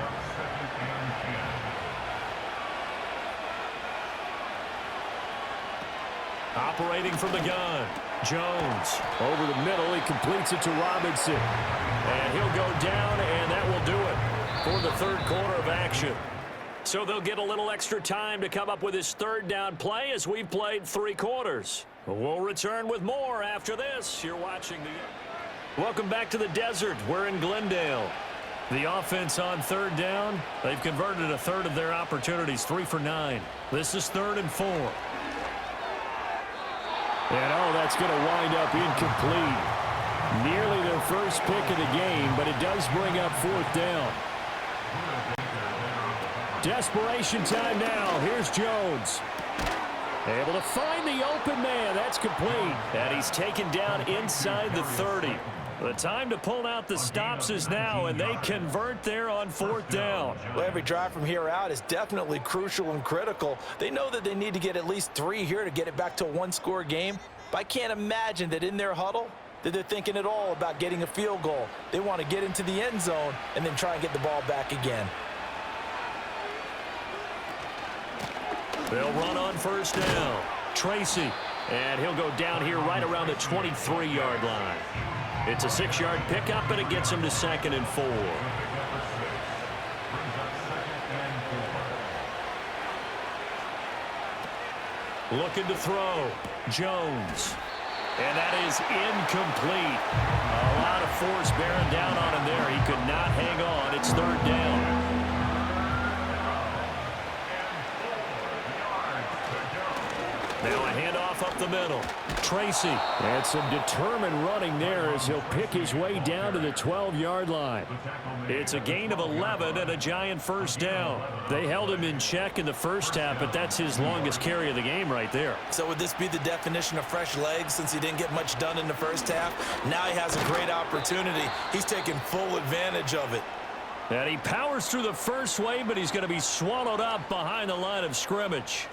Operating from the gun, Jones. Over the middle, he completes it to Robinson. And he'll go down, and that will do it for the third quarter of action. So they'll get a little extra time to come up with his 3rd down play as we've played 3 quarters. We'll return with more after this. You're watching the... Welcome back to the desert. We're in Glendale. The offense on 3rd down. They've converted a third of their opportunities, 3 for 9. This is 3rd and 4. And that's going to wind up incomplete. Nearly their first pick of the game, but it does bring up 4th down. Desperation time now. Here's Jones. Able to find the open man. That's complete. And he's taken down inside the 30. The time to pull out the stops is now, and they convert there on 4th down. Well, every drive from here out is definitely crucial and critical. They know that they need to get at least 3 here to get it back to a 1-score game. But I can't imagine that in their huddle that they're thinking at all about getting a field goal. They want to get into the end zone and then try and get the ball back again. They'll run on 1st down. Tracy. And he'll go down here right around the 23-yard line. It's a 6-yard pickup, and it gets him to 2nd and 4. Looking to throw. Jones. And that is incomplete. A lot of force bearing down on him there. He could not hang on. It's 3rd down. Now a handoff up the middle. Tracy. And some determined running there as he'll pick his way down to the 12-yard line. It's a gain of 11 and a Giant first down. They held him in check in the first half, but that's his longest carry of the game right there. So would this be the definition of fresh legs since he didn't get much done in the first half? Now he has a great opportunity. He's taking full advantage of it. And he powers through the first wave, but he's going to be swallowed up behind the line of scrimmage.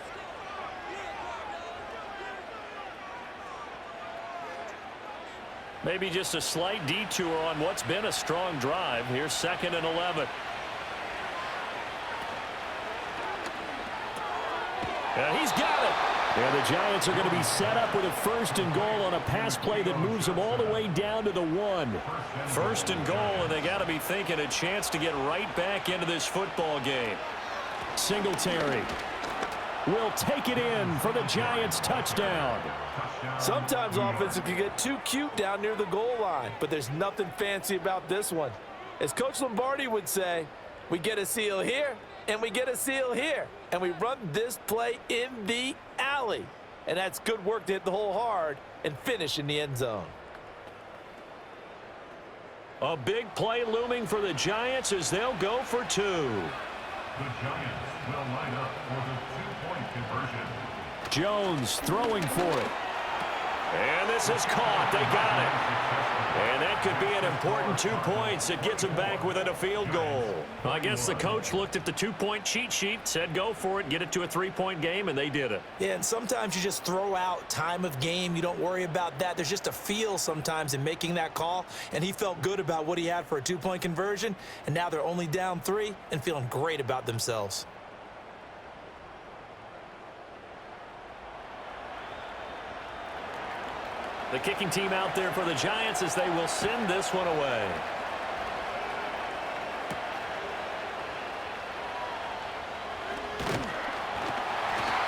Maybe just a slight detour on what's been a strong drive. Here's 2nd and 11. And he's got it. And the Giants are going to be set up with a 1st and goal on a pass play that moves them all the way down to the 1. 1st and goal, and they got to be thinking a chance to get right back into this football game. Singletary will take it in for the Giants touchdown. Sometimes offenses can get too cute down near the goal line, but there's nothing fancy about this one. As Coach Lombardi would say, we get a seal here, and we get a seal here, and we run this play in the alley. And that's good work to hit the hole hard and finish in the end zone. A big play looming for the Giants as they'll go for 2. The Giants will line up for the 2-point conversion. Jones throwing for it. And this is caught. They got it. And that could be an important 2 points. It gets them back within a field goal. I guess the coach looked at the 2-point cheat sheet, said go for it, get it to a 3-point game, and they did it. Yeah, and sometimes you just throw out time of game. You don't worry about that. There's just a feel sometimes in making that call, and he felt good about what he had for a 2-point conversion, and now they're only down 3 and feeling great about themselves. The kicking team out there for the Giants as they will send this one away.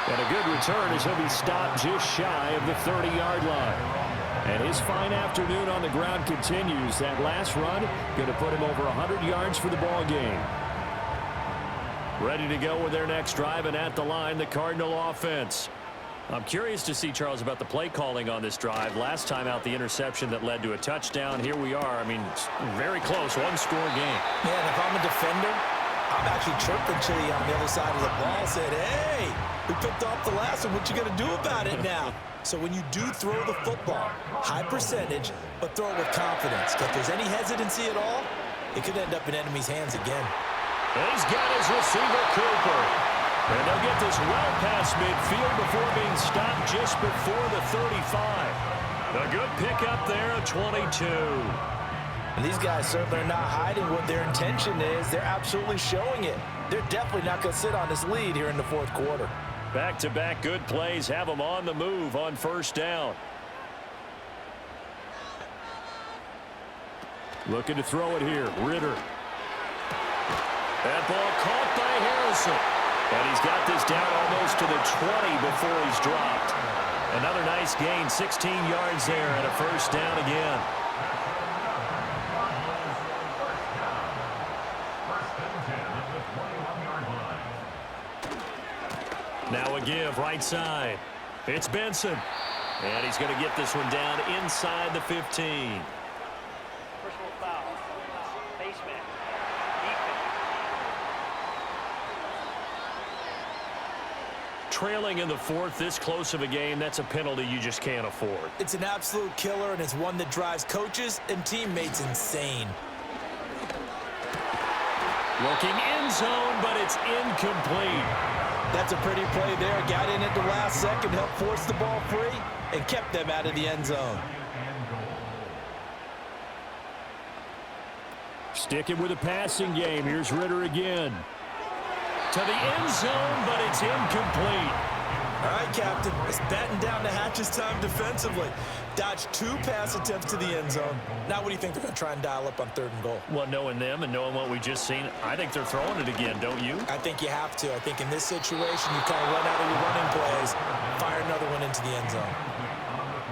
And a good return as he'll be stopped just shy of the 30-yard line. And his fine afternoon on the ground continues. That last run going to put him over 100 yards for the ball game. Ready to go with their next drive, and at the line, the Cardinal offense. I'm curious to see, Charles, about the play calling on this drive. Last time out, the interception that led to a touchdown. Here we are. I mean, it's very close, one-score game. Yeah, and if I'm a defender, I'm actually chirping Chili on the other side of the ball, said, hey, we picked off the last one. What you going to do about it now? So when you do throw the football, high percentage, but throw it with confidence. If there's any hesitancy at all, it could end up in enemy's hands again. And he's got his receiver, Cooper. And they'll get this well past midfield before being stopped just before the 35. A good pickup there at 22. And these guys certainly are not hiding what their intention is. They're absolutely showing it. They're definitely not going to sit on this lead here in the 4th quarter. Back-to-back good plays have them on the move on 1st down. Looking to throw it here. Ritter. That ball caught by Harrison. And he's got this down almost to the 20 before he's dropped. Another nice gain, 16 yards there, and a 1st down again. Now a give, right side. It's Benson. And he's going to get this one down inside the 15. Personal foul. Baseman. Trailing in the 4th, this close of a game, that's a penalty you just can't afford. It's an absolute killer, and it's one that drives coaches and teammates insane. Looking end zone, but it's incomplete. That's a pretty play there. Got in at the last second, helped force the ball free, and kept them out of the end zone. Sticking with a passing game. Here's Ritter again. To the end zone, but it's incomplete. All right, Captain. It's batten down the hatches time defensively. Dodged 2 pass attempts to the end zone. Now what do you think they're going to try and dial up on 3rd and goal? Well, knowing them and knowing what we just seen, I think they're throwing it again, don't you? I think you have to. I think in this situation, you kind of run out of your running plays, fire another one into the end zone.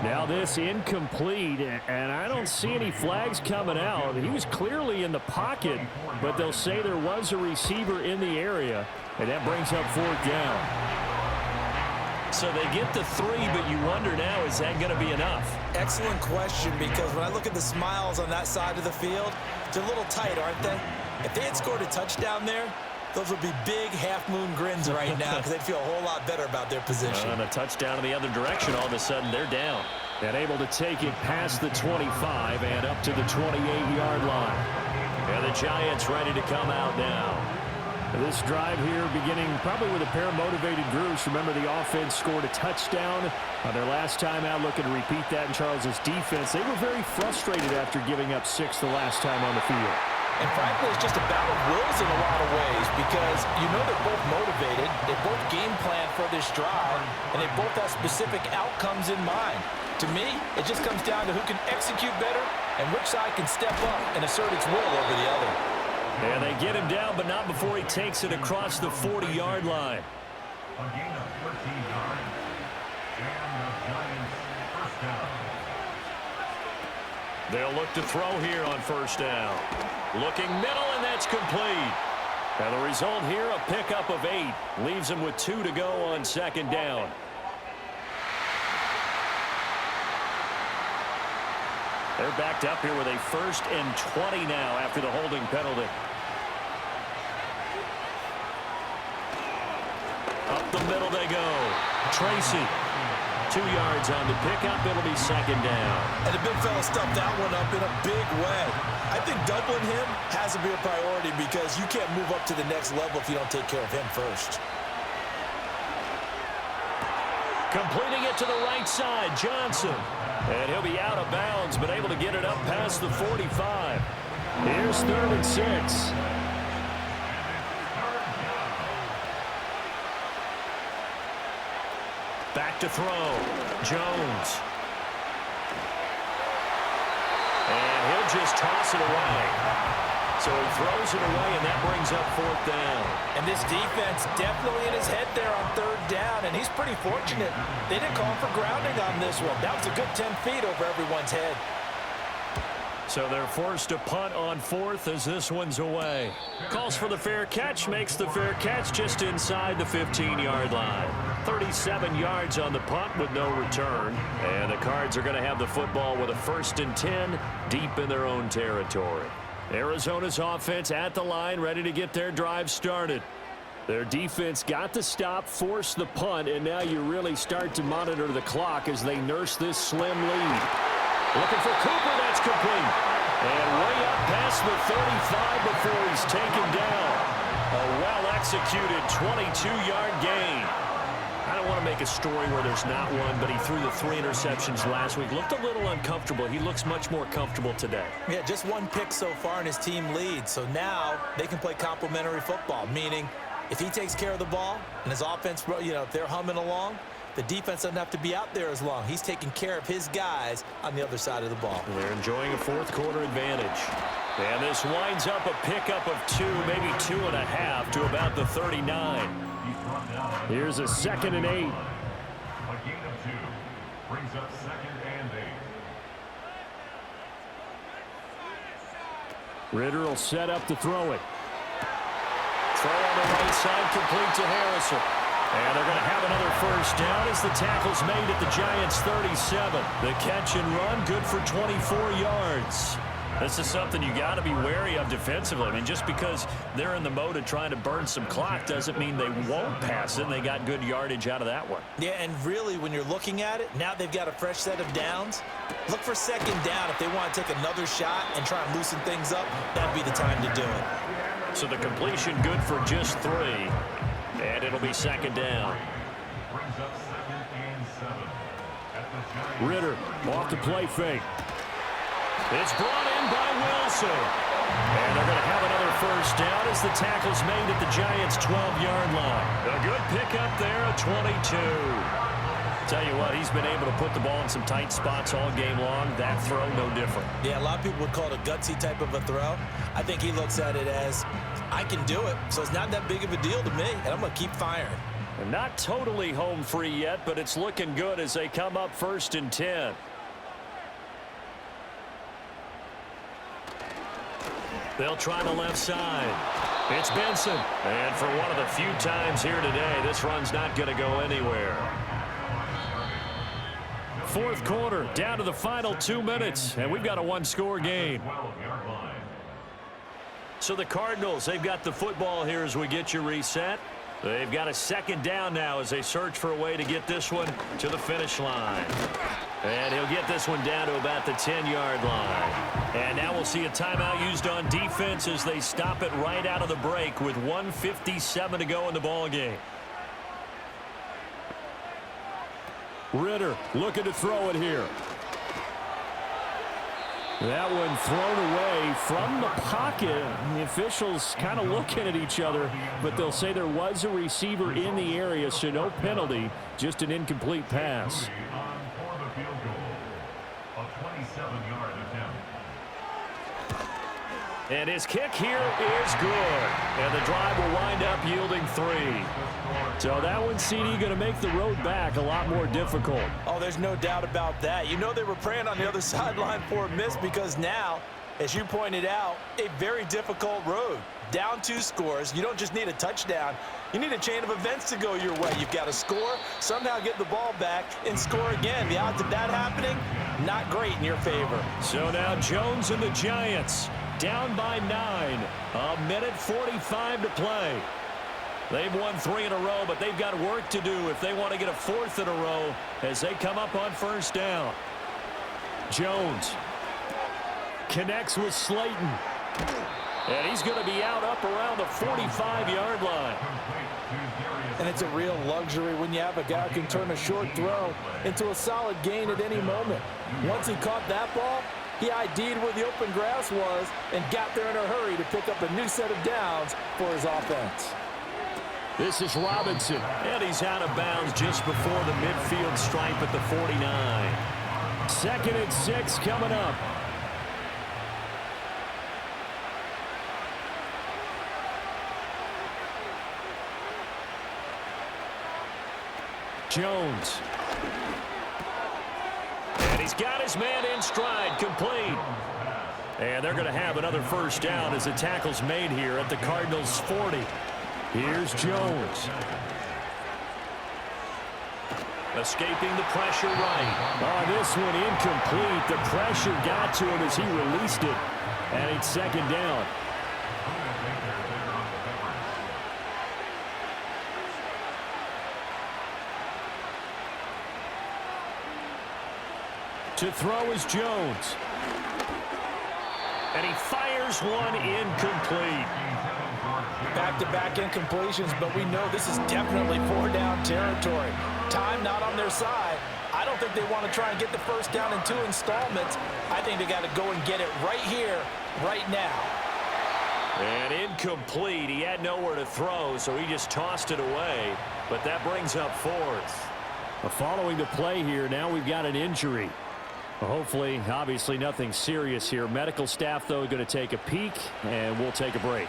Now this incomplete, and I don't see any flags coming out. He was clearly in the pocket, but they'll say there was a receiver in the area, and that brings up 4th down. So they get the 3, but you wonder now, is that going to be enough? Excellent question, because when I look at the smiles on that side of the field, they're a little tight, aren't they? If they had scored a touchdown there, those would be big half-moon grins right now because they'd feel a whole lot better about their position. And a touchdown in the other direction, all of a sudden they're down. And able to take it past the 25 and up to the 28-yard line. And the Giants ready to come out now. This drive here beginning probably with a pair of motivated groups. Remember, the offense scored a touchdown on their last time out, looking to repeat that in Charles's defense. They were very frustrated after giving up 6 the last time on the field. And frankly, it's just a battle of wills in a lot of ways because you know they're both motivated, they both game plan for this drive, and they both have specific outcomes in mind. To me, it just comes down to who can execute better and which side can step up and assert its will over the other. And they get him down, but not before he takes it across the 40-yard line. A gain of 13 yards. And the Giants first down. They'll look to throw here on first down. Looking middle, and that's complete. And the result here, a pickup of 8. Leaves them with 2 to go on second down. They're backed up here with a 1st and 20 now after the holding penalty. Up the middle they go. Tracy. 2 yards on the pickup. It'll be second down. And the big fella stuffed that one up in a big way. I think doubling him has to be a priority because you can't move up to the next level if you don't take care of him first. Completing it to the right side, Johnson. And he'll be out of bounds, but able to get it up past the 45. Here's 3rd and 6. Back to throw. Jones. And he'll just toss it away. So he throws it away, and that brings up 4th down. And this defense definitely in his head there on 3rd down, and he's pretty fortunate. They didn't call for grounding on this one. That was a good 10 feet over everyone's head. So they're forced to punt on 4th as this one's away. Calls for the fair catch, makes the fair catch just inside the 15-yard line. 37 yards on the punt with no return. And the Cards are going to have the football with a 1st and 10 deep in their own territory. Arizona's offense at the line, ready to get their drive started. Their defense got the stop, forced the punt, and now you really start to monitor the clock as they nurse this slim lead. Looking for Cooper, that's complete. And way up past the 35 before he's taken down. A well-executed 22-yard gain. I don't want to make a story where there's not one, but he threw the 3 interceptions last week. Looked a little uncomfortable. He looks much more comfortable today. Yeah, just 1 pick so far and his team leads. So now they can play complementary football, meaning if he takes care of the ball and his offense, if they're humming along, the defense doesn't have to be out there as long. He's taking care of his guys on the other side of the ball. They're enjoying a 4th quarter advantage. And this winds up a pickup of 2, maybe 2.5 to about the 39. Here's a 2nd and 8. A gain of 2 brings up 2nd and 8. Ritter will set up to throw it. Throw on the right side, complete to Harrison. And they're going to have another 1st down as the tackle's made at the Giants' 37. The catch and run, good for 24 yards. This is something you got to be wary of defensively. I mean, just because they're in the mode of trying to burn some clock doesn't mean they won't pass it, and they got good yardage out of that one. Yeah, and really, when you're looking at it, now they've got a fresh set of downs. Look for 2nd down. If they want to take another shot and try and loosen things up, that'd be the time to do it. So the completion good for just 3. And it'll be 2nd down. Brings up 2nd and 7. At the Giants. Ritter off the play fake. It's brought in by Wilson. And they're going to have another 1st down as the tackle's made at the Giants' 12-yard line. A good pickup there, a 22. Tell you what, he's been able to put the ball in some tight spots all game long. That throw, no different. Yeah, a lot of people would call it a gutsy type of a throw. I think he looks at it as, I can do it, so it's not that big of a deal to me, and I'm going to keep firing. And not totally home free yet, but it's looking good as they come up 1st and 10. They'll try the left side. It's Benson. And for one of the few times here today, this run's not going to go anywhere. Fourth quarter, down to the final 2 minutes, and we've got a one-score game. 12-yard line. So the Cardinals, they've got the football here as we get you reset. They've got a second down now as they search for a way to get this one to the finish line. And he'll get this one down to about the 10-yard line. And now we'll see a timeout used on defense as they stop it right out of the break with 1:57 to go in the ball game. Ritter looking to throw it here. That one thrown away from the pocket. The officials kind of looking at each other, but they'll say there was a receiver in the area, so no penalty, just an incomplete pass. On for the field goal. A 27-yard attempt. And his kick here is good. And the drive will wind up yielding 3. So that one, CD, going to make the road back a lot more difficult. Oh, there's no doubt about that. You know they were praying on the other sideline for a miss because now, as you pointed out, a very difficult road. Down 2 scores. You don't just need a touchdown. You need a chain of events to go your way. You've got to score, somehow get the ball back, and score again. The odds of that happening, not great in your favor. So now Jones and the Giants down by 9. A minute 45 to play. They've won 3 in a row, but they've got work to do if they want to get a 4th in a row as they come up on first down. Jones connects with Slayton. And he's going to be out up around the 45-yard line. And it's a real luxury when you have a guy who can turn a short throw into a solid gain at any moment. Once he caught that ball, he ID'd where the open grass was and got there in a hurry to pick up a new set of downs for his offense. This is Robinson, and he's out of bounds just before the midfield stripe at the 49. 2nd and 6 coming up. Jones. And he's got his man in stride, complete. And they're going to have another first down as the tackle's made here at the Cardinals' 40. Here's Jones. Escaping the pressure right. Oh, this one incomplete. The pressure got to him as he released it. And it's 2nd down. To throw is Jones. And he fires one incomplete. Back-to-back incompletions, but we know this is definitely 4-down territory. Time not on their side. I don't think they want to try and get the first down in 2 installments. I think they got to go and get it right here, right now. And incomplete. He had nowhere to throw, so he just tossed it away. But that brings up 4th. Following the play here, now we've got an injury. Hopefully, obviously nothing serious here. Medical staff, though, going to take a peek, and we'll take a break.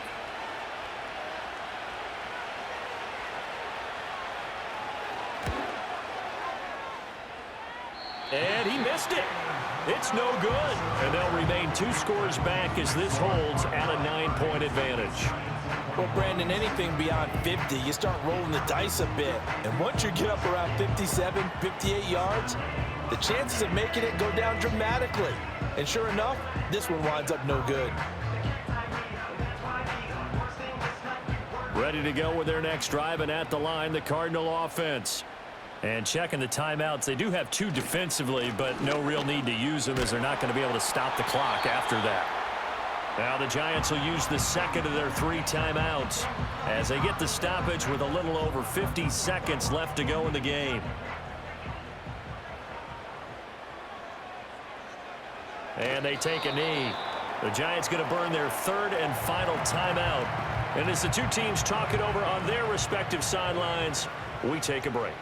And he missed it. It's no good. And they'll remain 2 scores back as this holds at a 9-point advantage. Well, Brandon, anything beyond 50, you start rolling the dice a bit. And once you get up around 57, 58 yards, the chances of making it go down dramatically. And sure enough, this one winds up no good. Ready to go with their next drive, and at the line, the Cardinal offense. And checking the timeouts, they do have 2 defensively, but no real need to use them as they're not going to be able to stop the clock after that. Now the Giants will use the 2nd of their 3 timeouts as they get the stoppage with a little over 50 seconds left to go in the game. And they take a knee. The Giants going to burn their 3rd and final timeout. And as the 2 teams talk it over on their respective sidelines, we take a break.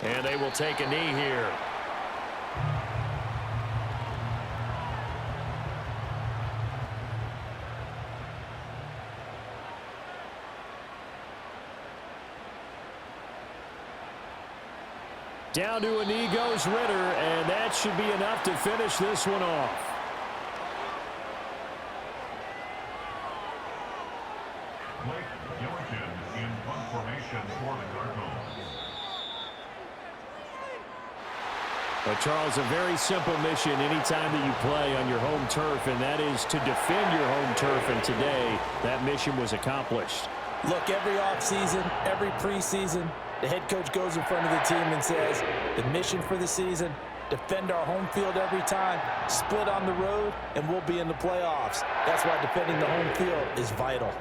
And they will take a knee here. Down to a knee goes Ritter, and that should be enough to finish this one off. Charles, a very simple mission anytime that you play on your home turf, and that is to defend your home turf, and today that mission was accomplished. Look, every offseason, every preseason, the head coach goes in front of the team and says, the mission for the season, defend our home field every time, split on the road, and we'll be in the playoffs. That's why defending the home field is vital.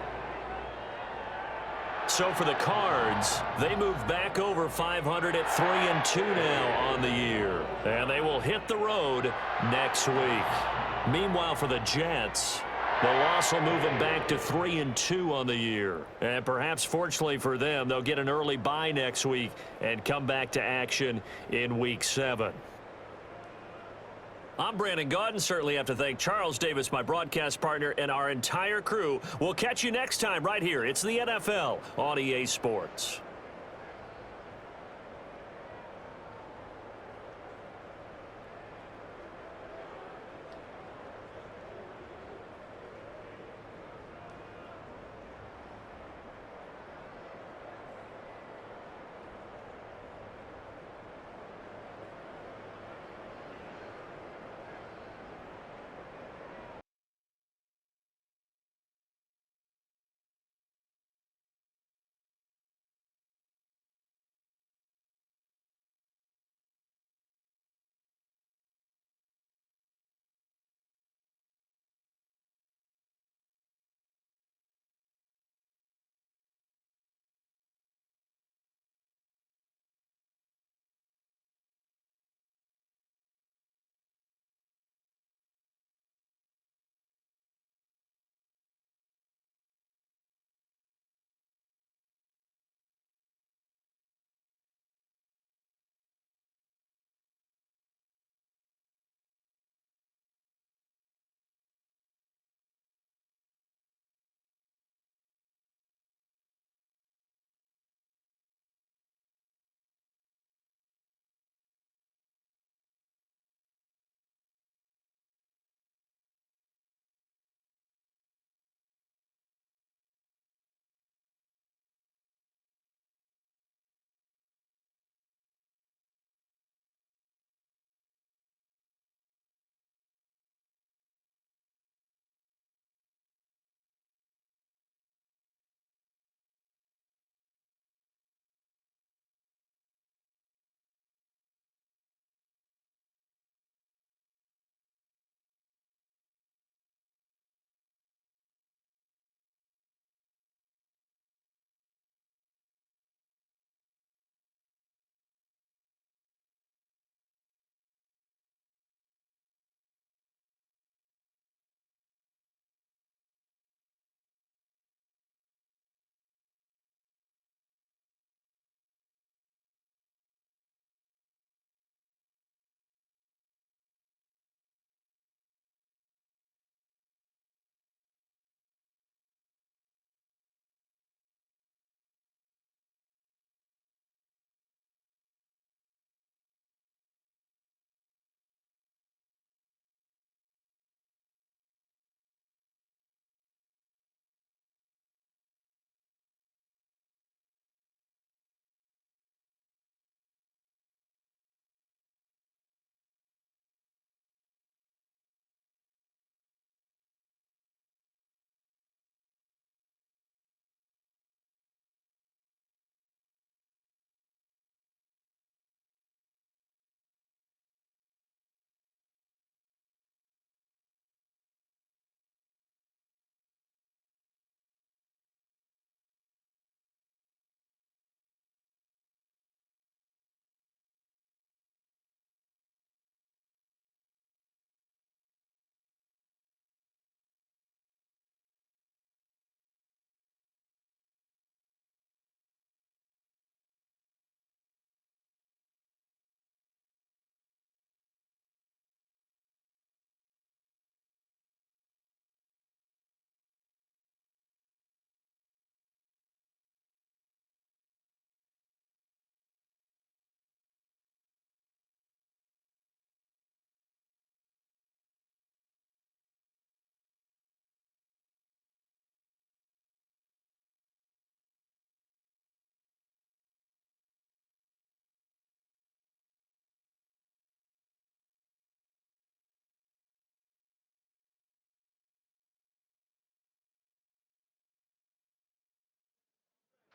So for the Cards, they move back over 500 at 3-2 now on the year. And they will hit the road next week. Meanwhile, for the Jets, the loss will move them back to 3-2 on the year. And perhaps fortunately for them, they'll get an early bye next week and come back to action in Week 7. I'm Brandon Gaudin. Certainly have to thank Charles Davis, my broadcast partner, and our entire crew. We'll catch you next time right here. It's the NFL on EA Sports.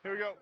Here we go.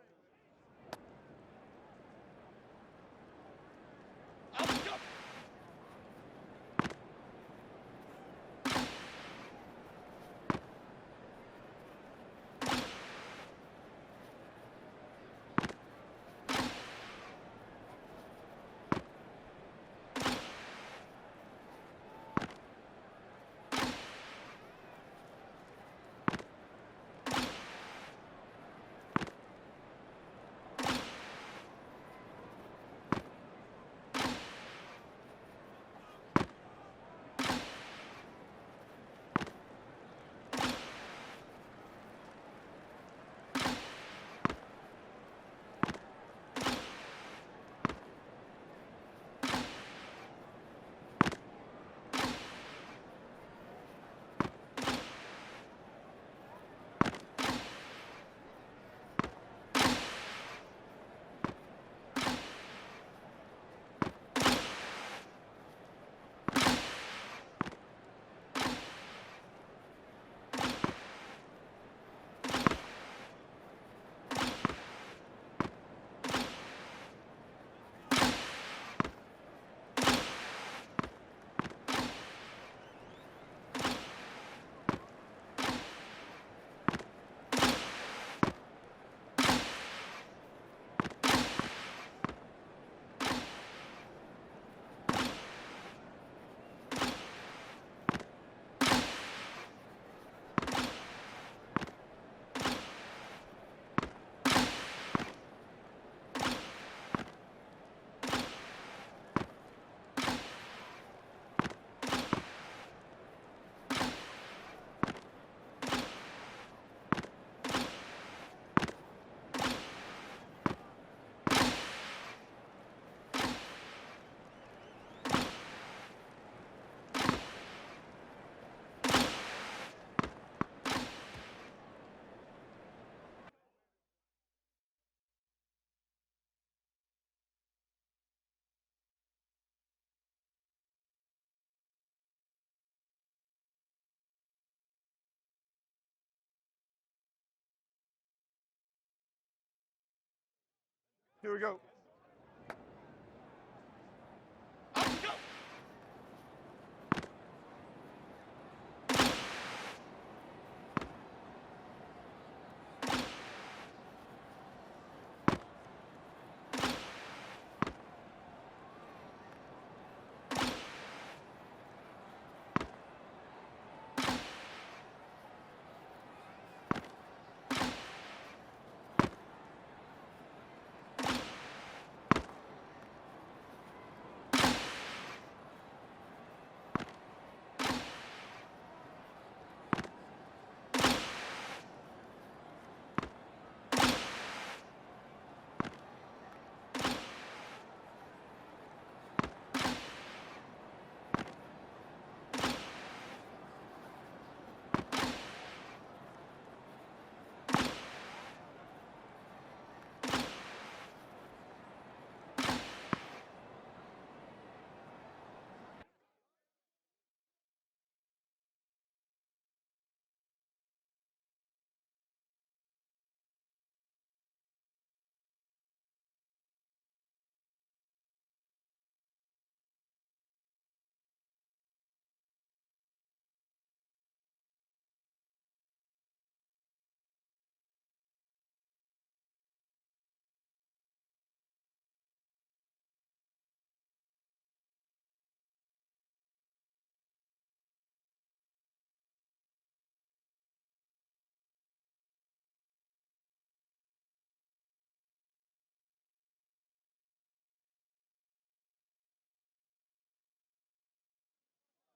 Here we go.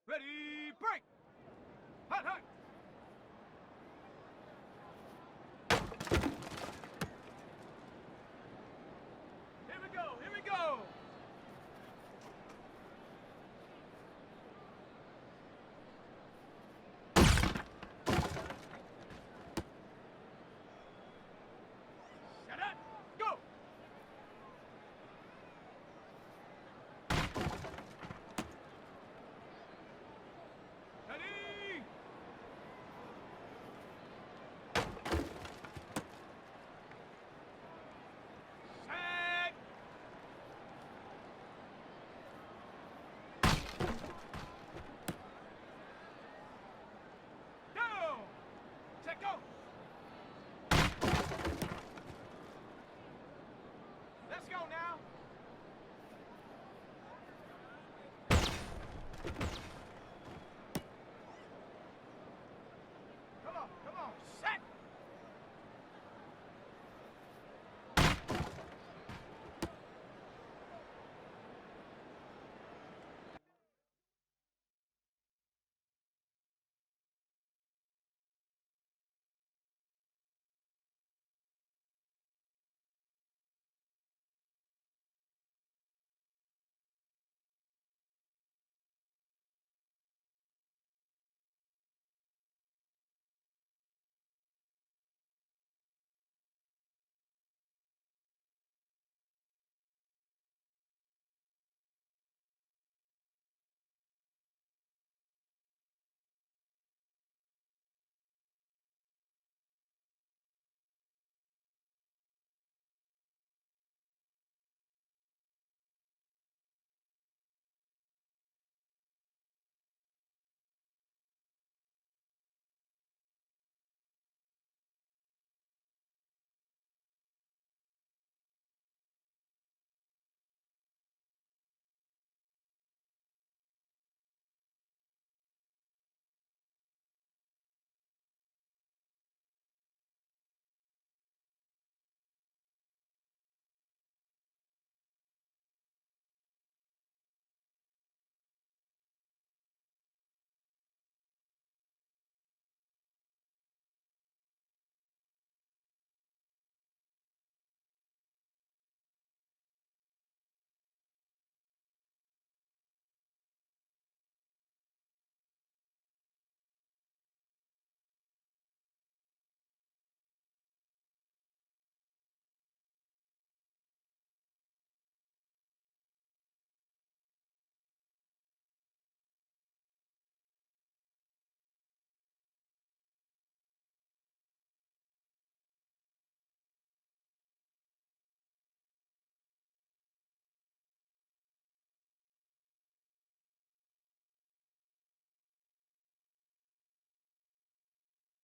Ready, break! Hot, hot!